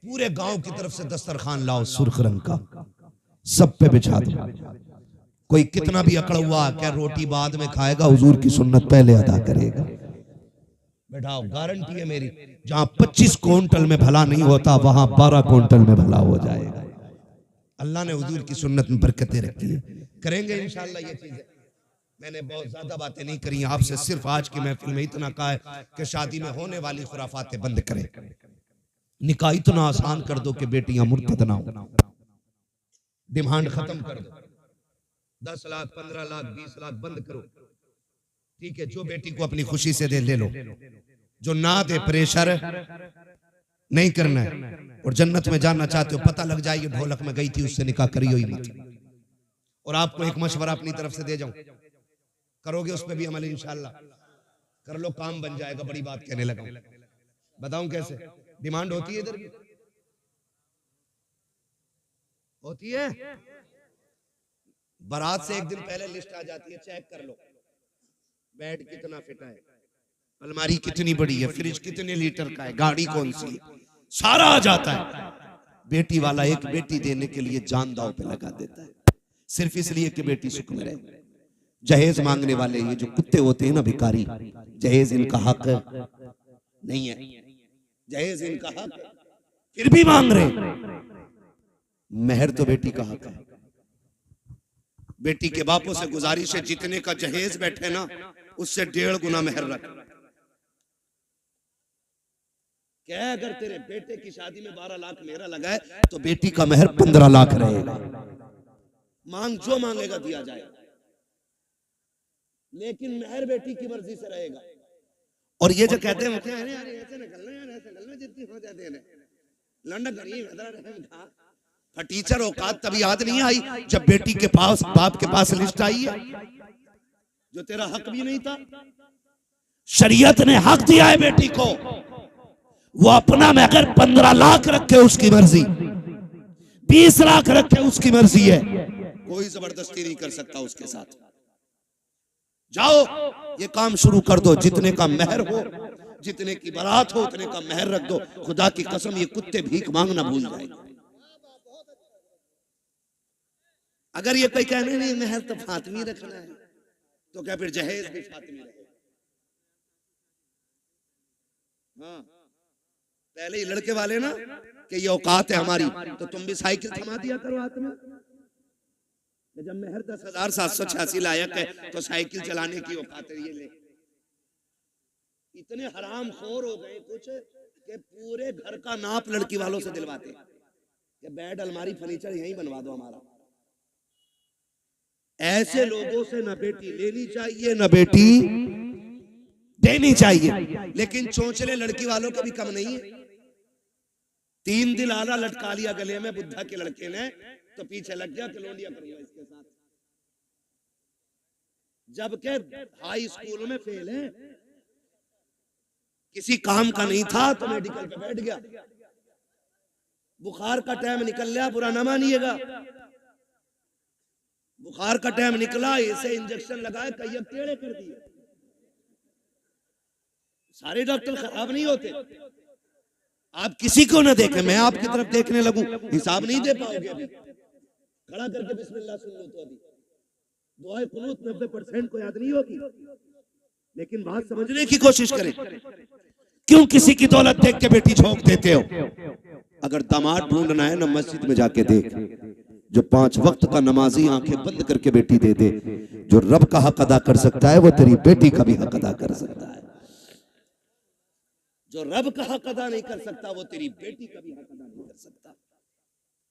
पूरे गांव की तरफ से दस्तरखान लाओ सुर्ख रंग का, सब पे बिछा दो। कोई कितना भी अकड़ हुआ क्या रोटी बाद में खाएगा, हुजूर की सुन्नत पहले अदा करेगा। बैठाओ, गारंटी है मेरी, जहां 25 क्विंटल में भला नहीं होता वहां 12 क्विंटल में भला हो जाएगा। अल्लाह ने हुजूर की सुन्नत में बरकतें रखी है, करेंगे इंशाअल्लाह ये चीजें। मैंने बहुत ज्यादा बातें नहीं करी आपसे, सिर्फ आज की महफिल में इतना कहा है कि शादी में होने वाली खुराफातें बंद करें, निकाह इतना आसान कर दो कि बेटियां मुर्तद ना हो, डिमांड खत्म कर दो, 10 लाख 15 लाख 20 लाख बंद करो, ठीक है। जो बेटी को अपनी खुशी से दे ले लो, जो ना दे प्रेशर नहीं करना है। और जन्नत में जाना चाहते हो, पता लग जाए ये ढोलक में गई थी उससे निकाह करी हुई मत। और आपको एक मशवरा अपनी तरफ से दे जाऊं, करोगे उस पर भी अमल इंशाल्लाह, कर लो, काम बन जाएगा। बड़ी बात कहने लगा, बताऊं कैसे? डिमांड होती है इधर भी होती है, बारात से एक दिन पहले लिस्ट आ जाती है, चेक कर लो बेड कितना फिट है, अलमारी कितनी बड़ी है, फ्रिज कितने लीटर का है, गाड़ी कौन सी है, सारा आ जाता है। बेटी वाला एक बेटी देने के लिए जान दांव पे लगा देता है, सिर्फ इसलिए कि बेटी सुख में रहे। जहेज मांगने वाले ये जो कुत्ते होते हैं ना भिखारी, जहेज इनका हक नहीं है, जहेज इनका हक फिर भी मांग रहे। मेहर तो बेटी का हक है। बेटी के बापों से गुजारिश है, जितने का जहेज बैठे ना उससे 1.5 गुना मेहर रख। क्या अगर तेरे बेटे की शादी में 12 लाख मेरा लगा है तो बेटी का मेहर 15 लाख रहेगा। मांग जो मांगेगा दिया जाएगा, लेकिन मेहर बेटी की मर्जी से रहेगा। और ये जो कहते हैं ऐसे निकलना यार, ऐसे निकलना जितनी हो जाते हैं लंडा गरीब फटीचर औकात तभी याद नहीं आई जब बेटी के पास बाप के पास लिस्ट आई है, जो तेरा हक भी नहीं था। शरीयत ने हक दिया है बेटी को, वो अपना मेहर 15 लाख रखे उसकी मर्जी, 20 लाख रखे उसकी मर्जी है, कोई जबरदस्ती नहीं कर सकता उसके साथ। जाओ ये काम शुरू कर दो, जितने का मेहर हो, जितने की बारात हो उतने का मेहर रख दो। खुदा की कसम ये कुत्ते भीख मांगना भूल जाएंगे। अगर ये कोई कहने नहीं मेहर तो फातिमी रखना है, तो क्या फिर जहेज भी फातिमी रहे? हाँ, पहले ही लड़के वाले ना कि ये औकात है हमारी, तो तुम भी साइकिल थमा दिया करो हाथ में। जब मेहर 10,786 लायक है तो साइकिल चलाने की औकात है ये ले। इतने हराम खोर हो गए कुछ कि पूरे घर का नाप लड़की वालों से दिलवाते कि बेड अलमारी फर्नीचर यहीं बनवा दो हमारा। ऐसे लोगों से न बेटी लेनी चाहिए न बेटी देनी चाहिए। लेकिन चोंचले लड़की वालों के भी कम नहीं है। 3 दिल आला लटका लिया गले में बुद्धा के लड़के ने, तो पीछे लग गया कलोनिया करूंगा इसके साथ, जबकि हाई स्कूल में फेल है, किसी काम का नहीं था तो मेडिकल पे बैठ गया। बुखार का टाइम निकल गया, बुरा ना मानिएगा, बुखार का टाइम निकला, इसे इंजेक्शन लगाए, कई टेढ़े कर दिए। सारे डॉक्टर खराब नहीं होते, आप किसी को ना देखें, मैं आपकी तरफ देखने लगूं, हिसाब नहीं दे पाओगे। अभी खड़ा करके बिस्मिल्लाह सुन लो तो अभी दुआए कुनूत 90% को याद नहीं होगी, लेकिन बात समझने की कोशिश करें। क्यों किसी की दौलत देख के बेटी झोंक देते हो? अगर दामाद ढूंढना है ना मस्जिद में जाके देख, जो 5 वक्त का नमाजी आंखें बंद करके बेटी दे दे। जो रब का हक अदा कर सकता है वो तेरी बेटी का भी हक अदा कर सकता है। जो रब का हक अदा नहीं कर सकता वो तेरी बेटी का भी हक अदा नहीं कर सकता।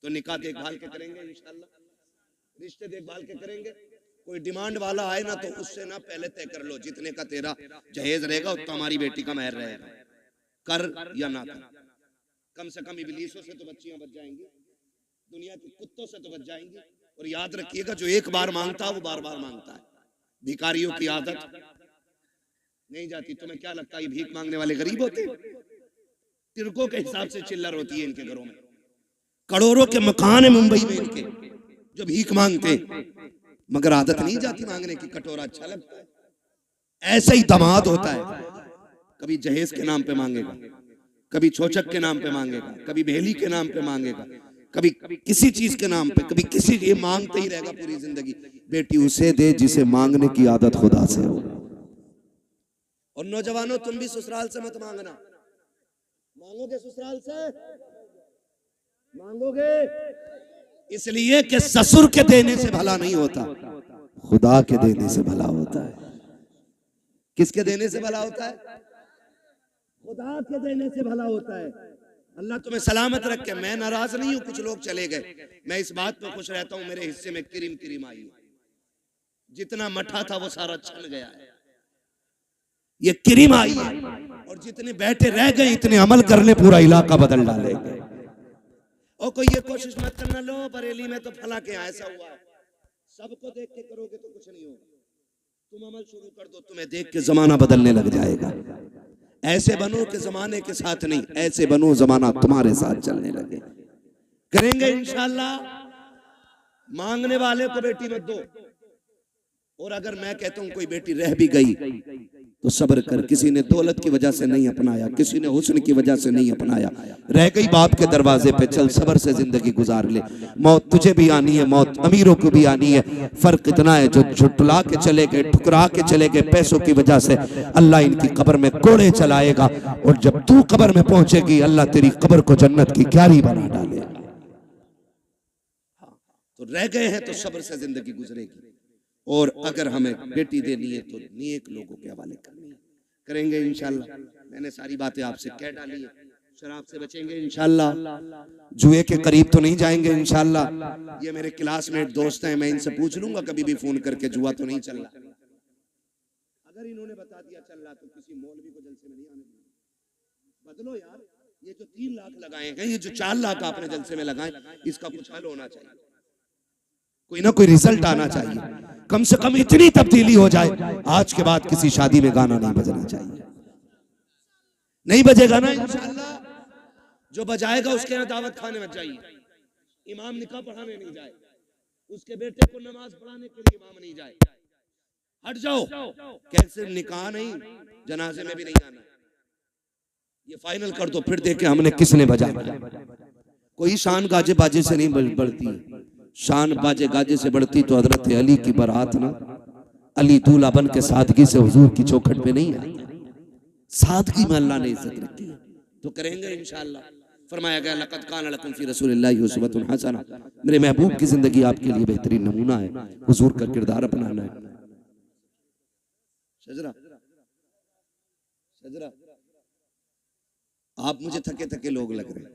तो निकाह देखभाल के करेंगे इंशाल्लाह, रिश्ते देखभाल के करेंगे। कोई डिमांड वाला आए ना तो उससे ना पहले तय कर लो जितने का तेरा जहेज रहेगा उतना हमारी बेटी का मेहर रहेगा, कर या ना कर। कम से कम इबलीसों से तो बच्चियां बच जाएंगी, दुनिया के कुत्तों से तो बच जाएंगी। और याद रखिएगा जो एक बार मांगता है वो बार बार मांगता है। भिखारियों की आदत नहीं जाती। तुम्हें क्या लगता है ये भीख मांगने वाले गरीब होते हैं? तिरकों के हिसाब से चिल्लर होती है इनके घरों में। करोड़ों के मकान है मुंबई में इनके जो भीख मांगते, मगर आदत नहीं जाती मांगने की। कटोरा अच्छा लगता है। ऐसा ही दामाद होता है, कभी जहेज के नाम पे मांगेगा, कभी छोचक के नाम पे मांगेगा, कभी भेली के नाम पे मांगेगा, कभी किसी चीज के नाम पे, कभी किसी, ये मांगते ही रहेगा पूरी जिंदगी। बेटी उसे दे जिसे मांगने की आदत खुदा से हो। और नौजवानों तुम भी ससुराल से मत मांगना। मांगोगे ससुराल से, मांगोगे इसलिए कि ससुर के देने से भला नहीं होता, खुदा के देने से भला होता है। किसके देने से भला होता है? खुदा के देने से भला होता है। अल्लाह तुम्हें सलामत रखे। मैं नाराज नहीं हूं, कुछ लोग चले गए, मैं इस बात पे खुश रहता हूं, मेरे हिस्से में क्रीम क्रीम आई है। जितना मठा था वो सारा छन गया है, ये क्रीम आई है। और जितने बैठे रह गए इतने अमल करने पूरा इलाका बदल डालेंगे। और कोई ये कोशिश मत करना, लो बरेली में तो फला के ऐसा हुआ, सबको देख के करोगे तो कुछ नहीं होगा। तुम अमल शुरू कर दो, तुम्हें देख के जमाना बदलने लग जाएगा। ऐसे बनो कि जमाने के साथ नहीं, ऐसे बनो जमाना तुम्हारे साथ चलने लगे। करेंगे इंशाअल्लाह। मांगने वाले को बेटी मत दो। और अगर मैं कहता हूं कोई बेटी रह भी गई तो सब्र कर। किसी ने दौलत की वजह से नहीं अपनाया, किसी ने हुस्न की वजह से नहीं अपनाया, रह गई बाप के दरवाजे पे, चल सब्र से जिंदगी गुजार ले। मौत तुझे भी आनी है, मौत अमीरों को भी आनी है। फर्क इतना है जो झुटला के चले गए, ठुकरा के चले गए पैसों की वजह से, अल्लाह इनकी कब्र में कोड़े चलाएगा। और जब तू कब्र में पहुंचेगी अल्लाह तेरी कब्र को जन्नत की क्यारी बना डालेगा। तो रह गए हैं तो सब्र से जिंदगी गुजरेगी। और अगर हमें बेटी देनी है तो नेक लोगों के हवाले करनी है। करेंगे इंशाल्लाह। मैंने सारी बातें आपसे कह डाली है। शराब से बचेंगे इंशाल्लाह, जुए के करीब तो नहीं जाएंगे इंशाल्लाह। ये मेरे क्लासमेट दोस्त हैं, मैं इनसे पूछ लूंगा कभी भी फोन करके, जुआ तो नहीं चल रहा। अगर इन्होंने बता दिया चल रहा तो किसी मौलवी को जलसे में नहीं आने देंगे। बदलो यार, ये जो 3 लाख लगाए हैं, ये जो 4 लाख आपने जलसे में लगाए, इसका कुछ हल होना चाहिए, कोई ना कोई रिजल्ट आना चाहिए। कम से कम इतनी तब्दीली हो जाए, आज के बाद किसी शादी में गाना नहीं बजना चाहिए। नहीं बजेगा ना इंशाअल्लाह। जो बजाएगा उसके यहाँ दावत खाने मत जाइए, इमाम निकाह पढ़ाने नहीं जाए, उसके बेटे को नमाज पढ़ाने के लिए इमाम नहीं जाए। हट जाओ। कैसे निकाह नहीं, जनाजे में भी नहीं आना। ये फाइनल कर दो, फिर देखे हमने किसने बजाया। कोई शान गाजे बाजे से नहीं बढ़ती, शान बाजे गाजे से बढ़ती तो हजरत अली की बारात ना, अली दूल्हा बन के सादगी से हुजूर की चौखट पे नहीं आई। सादगी में अल्लाह ने इज्जत रखी है। तो करेंगे इंशाअल्लाह। फरमाया गया लक़द कान लकुम फ़ी रसूलिल्लाहि उस्वतुन हसना। मेरे महबूब की जिंदगी आपके लिए बेहतरीन नमूना है, हुजूर का किरदार अपनाना है। शजरा शजरा, आप मुझे थके थके लोग लग रहे हैं।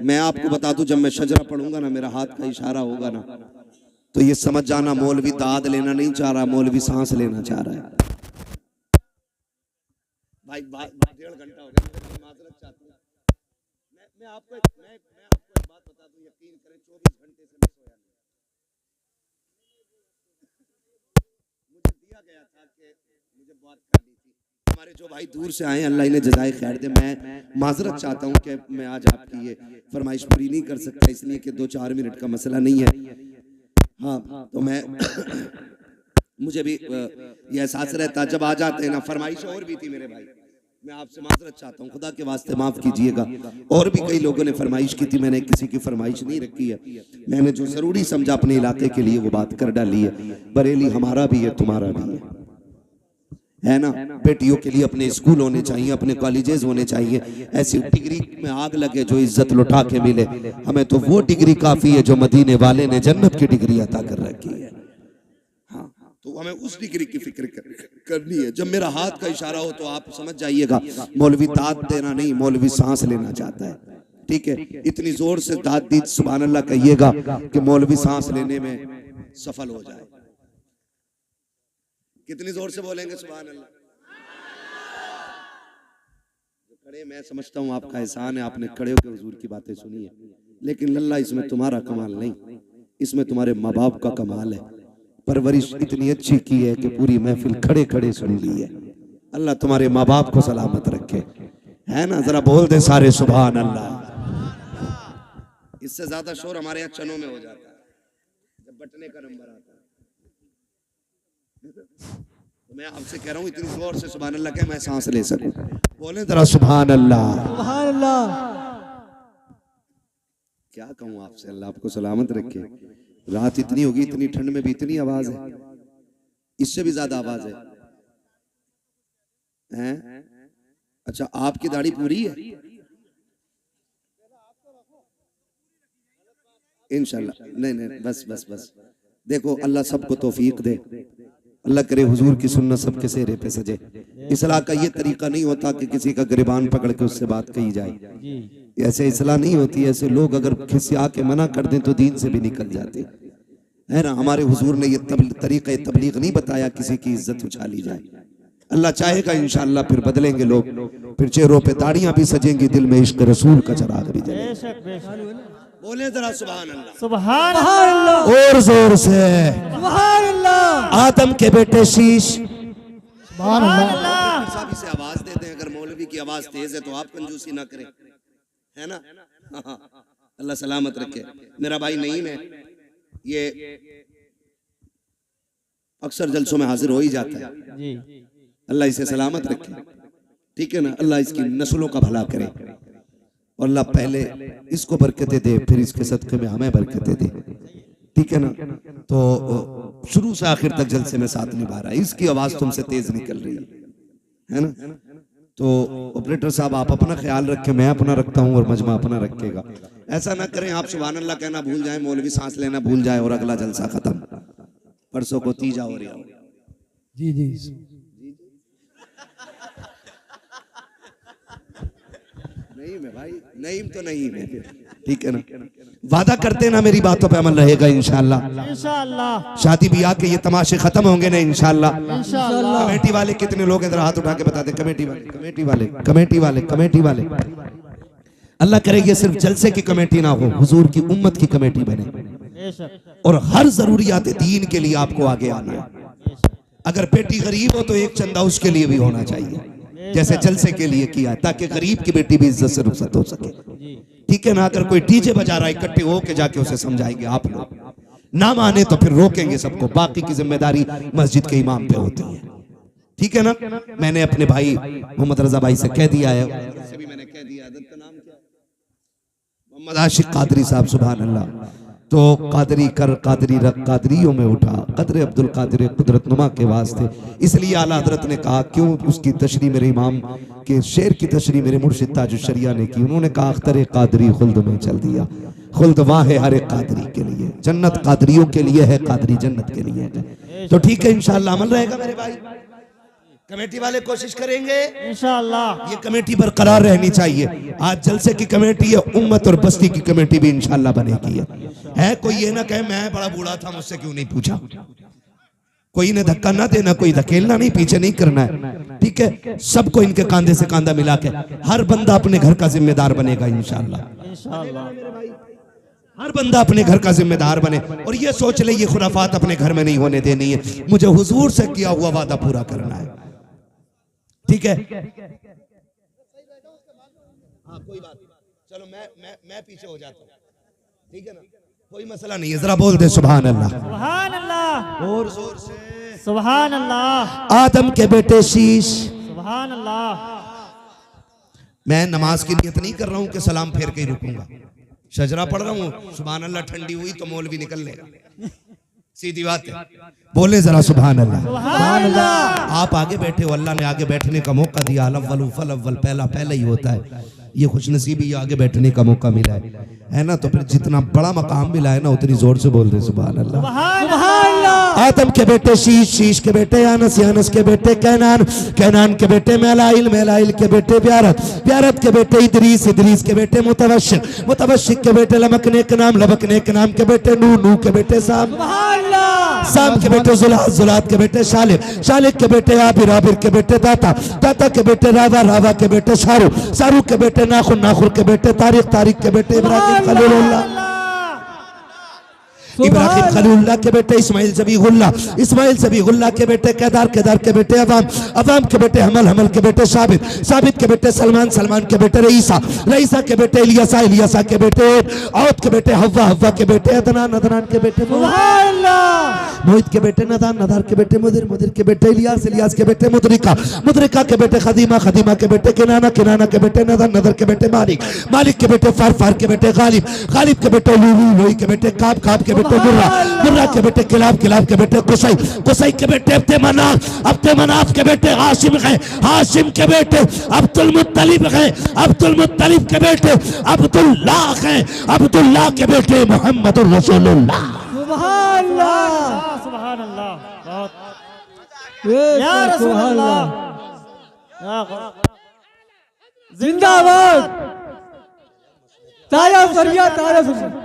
मैं आपको बता दूं, जब मैं शजरा पढ़ूंगा ना, मेरा हाथ का इशारा होगा ना, तो ये समझ जाना मौलवी दाद लेना नहीं चाह रहा, मौलवी सांस लेना चाह रहा है। भाई 1.5 घंटा हो गया, मैं माजरत चाहता हूं। मैं आपको एक बात बता दूं, यकीन करें 24 घंटे से मैं सोया नहीं। मुझे दिया गया था कि मुझे बात करनी थी। हमारे जो भाई दूर से आए, अल्लाह इन्हें जज़ाए खैर दे। मैं माजरत चाहता हूँ कि मैं आज आपकी ये फरमाइश पूरी नहीं कर सकता, इसलिए कि 2-4 मिनट का मसला नहीं है। हाँ, तो मैं मुझे भी ये एहसास रहता जब आ जाते हैं ना। फरमाइश और भी थी मेरे भाई, मैं आपसे माजरत चाहता हूँ, खुदा के वास्ते माफ कीजिएगा। और भी कई लोगों ने फरमाइश की थी, मैंने किसी की फरमाइश नहीं रखी है। मैंने जो जरूरी समझा अपने इलाके के लिए वो बात कर डाली है। बरेली हमारा भी है, तुम्हारा भी है ना। बेटियों के लिए अपने स्कूल होने चाहिए, अपने कॉलेजेस होने चाहिए। ऐसी डिग्री में आग लगे जो इज्जत लुटा के मिले। हमें तो वो डिग्री काफी है जो मदीने वाले ने जन्नत की डिग्री अता कर रखी है। हाँ, तो हमें उस डिग्री की फिक्र करनी है। जब मेरा हाथ का इशारा हो तो आप समझ जाइएगा, मौलवी दाद देना नहीं, मौलवी सांस लेना चाहता है। ठीक है, इतनी जोर से दाद दी सुभान अल्लाह कहिएगा कि मौलवी सांस लेने में सफल हो जाए। कितनी जोर से बोलेंगे सुभान अल्लाह। खड़े, मैं समझता हूँ आपका एहसान है, आपने खड़े होकर हुजूर की बातें सुनी है, लेकिन लल्ला इसमें तुम्हारा कमाल नहीं, इसमें तुम्हारे माँ बाप का कमाल है। परवरिश इतनी अच्छी की है कि पूरी महफिल खड़े खड़े सुन ली है। अल्लाह तुम्हारे माँ बाप को सलामत रखे, है ना। जरा बोल दे सारे सुभान अल्लाह। इससे ज्यादा शोर हमारे यहाँ चनों में हो जाता है जब बटने का नंबर आता है। तो मैं आपसे कह रहा हूँ इतनी जोर से सुभान अल्लाह के मैं सांस ले सकूं। बोले जरा सुभान अल्लाह। सुभान अल्लाह। क्या कहूँ आपसे, अल्लाह आपको सलामत रखे। रात इतनी होगी, इतनी ठंड में भी इतनी आवाज है, इससे भी ज्यादा आवाज है? अच्छा, आपकी दाढ़ी पूरी है? इंशाल्लाह। नहीं नहीं, बस बस बस देखो अल्लाह सबको तौफीक दे, अल्लाह करे हुजूर की सुन्नत सबके चेहरे पे सजे। इस्लाह का ये तरीका नहीं होता कि किसी का गिरबान पकड़ के उससे बात कही जाए, ऐसे इस्लाह नहीं होती। ऐसे लोग अगर खिसिया के मना कर दें तो दीन से भी निकल जाते है ना। हमारे हुजूर ने ये तरीका तबलीग नहीं बताया किसी की इज्जत उछाली जाए। अल्लाह चाहेगा इंशाअल्लाह फिर बदलेंगे लोग, फिर चेहरों पे दाढ़ियां भी सजेंगी, दिल में इश्क रसूल का चिराग भी जलेगा। बोले जरा सुभान अल्लाह, सुभान अल्लाह, और जोर से सुभान अल्लाह। आदम के बेटे शीश, सुभान अल्लाह। साहब इसे आवाज देते हैं, अगर मौलवी की आवाज तेज है तो आप कंजूसी ना करें, है ना। हाँ, अल्लाह सलामत रखे। मेरा भाई नईम है, ये अक्सर जलसों में हाजिर हो ही जाता है जी। अल्लाह इसे सलामत रखे, ठीक है ना। अल्लाह इसकी नस्लों का भला करे और अल्लाह पहले इसको बरकतें दे, फिर इसके सदक़े में हमें बरकतें दे, ठीक है ना। तो शुरू से आखिर तक जलसे में साथ निभा रहा है, इसकी आवाज तुमसे तेज निकल रही है ना। तो ऑपरेटर साहब आप अपना ख्याल रखें, मैं अपना रखता हूँ और मजमा अपना रखेगा। ऐसा ना करें आप सुभान अल्लाह कहना भूल जाए, मौलवी सांस लेना भूल जाए और अगला जलसा खत्म। परसों को तीजा हो रहा है जी जी। नहीं मैं भाई, नईम तो नहीं है, ठीक है ना। वादा करते ना मेरी बातों पे अमल रहेगा इंशाअल्लाह। इंशाअल्लाह शादी ब्याह के ये तमाशे खत्म होंगे ना इंशाअल्लाह। इंशाअल्लाह। कमेटी वाले कितने लोग इधर हाथ उठा के बता दे। कमेटी वाले, कमेटी वाले, कमेटी वाले, कमेटी वाले। अल्लाह करे ये सिर्फ जलसे की कमेटी ना हो, हुजूर की उम्मत की कमेटी बने और हर जरूरियात दीन के लिए आपको आगे आना है। अगर बेटी गरीब हो तो एक चंदा उसके लिए भी होना चाहिए, जैसे जलसे के लिए किया, ताकि गरीब की बेटी भी इज्जत से रुखसत हो सके, ठीक है ना। अगर कोई डीजे बजा रहा है इकट्ठे होके जाके उसे समझाएंगे आप लोग, ना माने तो फिर रोकेंगे सबको, बाकी की जिम्मेदारी मस्जिद के इमाम पे होती है, ठीक है ना। मैंने अपने भाई मोहम्मद रजा भाई से कह दिया है, मैंने कह दिया मोहम्मद आशिक कादरी साहब, सुभान अल्लाह। तो कादरी कर कादरी रख कादरियों में उठा, कदर अब्दुल कादिर कुदरत नुमा के वास्ते। इसलिए आला हजरत ने कहा, क्यों उसकी तशरीह मेरे इमाम के शेर की तशरीह मेरे मुर्शिद ताजुश शरिया ने की। उन्होंने कहा अख्तर कादरी खुल्द में चल दिया, खुल्द वहाँ है हर एक कादरी के लिए, जन्नत कादरियों के लिए है, कादरी जन्नत के लिए है। तो ठीक है इंशाअल्लाह अमल रहेगा मेरे भाई। कमेटी वाले कोशिश करेंगे इंशाअल्लाह, ये कमेटी बरकरार रहनी चाहिए। आज जलसे की कमेटी है, उम्मत और बस्ती की कमेटी भी इंशाअल्लाह बनेगी। है कोई ये ना कहे मैं बड़ा बूढ़ा था मुझसे क्यों नहीं पूछा, कोई ने धक्का ना देना, कोई धकेलना नहीं, पीछे नहीं करना है, ठीक है। सबको इनके कांधे से कांधा मिला के हर बंदा अपने घर का जिम्मेदार बनेगा इंशाअल्लाह। हर बंदा अपने घर का जिम्मेदार बने और ये सोच ले ये खुराफात अपने घर में नहीं होने देनी है, मुझे हुजूर से किया हुआ वादा पूरा करना है, ठीक है। हाँ कोई बात, चलो मैं पीछे हो जाता हूँ, ठीक है ना, कोई मसला नहीं है। जरा बोल दे सुभान अल्लाह, सुभान अल्लाह, और जोर से सुभान अल्लाह। आदम के बेटे शीश, सुभान अल्लाह। मैं नमाज की नियत नहीं कर रहा हूँ कि सलाम फेर के ही रुकूंगा, शजरा पढ़ रहा हूँ, सुभान अल्लाह ठंडी हुई तो मौलवी निकल लेगा, सीधी बात है। बोले जरा सुभान अल्लाह, सुभान अल्लाह। आप आगे बैठे हो, अल्लाह ने आगे बैठने का मौका दिया। अल-अव्वल फल-अव्वल, पहला पहला ही होता है, ये खुशनसीबी आगे बैठने का मौका मिला है ना। तो फिर जितना बड़ा मकाम मिला है ना उतनी जोर से बोल रहे सुभान अल्लाह, सुभान अल्लाह। आदम के बेटे शीश, शीश के बेटे यानस, यानस के बेटे कैनान, कैनान के बेटे मेलाइल, मेलाइल के बेटे ब्यारत, ब्यारत के बेटे इदरीस, इदरीस के बेटे मुतवश्शिक, मुतवश्शिक के बेटे लमकने के नाम, लमकने के नाम के बेटे नूह, नूह के बेटे साम, साम के बेटे जुलात, जुलात के बेटे शालिक, शालिक के बेटे आबिर, आबिर के बेटे दाता, दाता के बेटे रावा, रावा के बेटे शारू, शारू के बेटे नाखुर, नाखुर के बेटे तारिक, तारिक के बेटे इब्राहिम खलीलुल्लाह, इब्राहिम खलीलुल्लाह के बेटे इस्माइल ज़बीहुल्लाह, इस्माइल ज़बीहुल्लाह के बेटे केदार, केदार के बेटे अवाम, अवाम के बेटे हमल, हमल के बेटे साबित, साबित के बेटे सलमान, सलमान के बेटे रईसा, रईसा के बेटे इलियासा, इलियासा के बेटे औद के बेटे हव्वा, हव्वा के बेटे अदनान, अदनान के बेटे मोहित के बेटे नदान, नदार के बेटे मुदिर, मुदिर के बेटे इलियास, इलियास के बेटे मुदरिका, मुदरिका के बेटे खदीमा, खदीमा के बेटे किनाना, किनाना के बेटे नदर, नदर के बेटे मालिक, मालिक के बेटे फार, फार के बेटे गालिब, गालिब के बेटे लूलू, लोई के बेटे काब, काब के बेटे मुर्रा, मुर्रा के बेटे किलाब, किलाब के बेटे कुसै, कुसै के बेटे अब्दे मनाफ, अब्दे मनाफ के बेटे हाशिम हैं, हाशिम के बेटे अब्दुल मुत्तलिब हैं, अब्दुल मुत्तलिब के बेटे अब्दुल्लाह हैं, अब्दुल्लाह के बेटे मोहम्मद रसूलुल्लाह, सुभान अल्लाह। या रसूल अल्लाह जिंदाबाद तारा फरिया तारा फरिया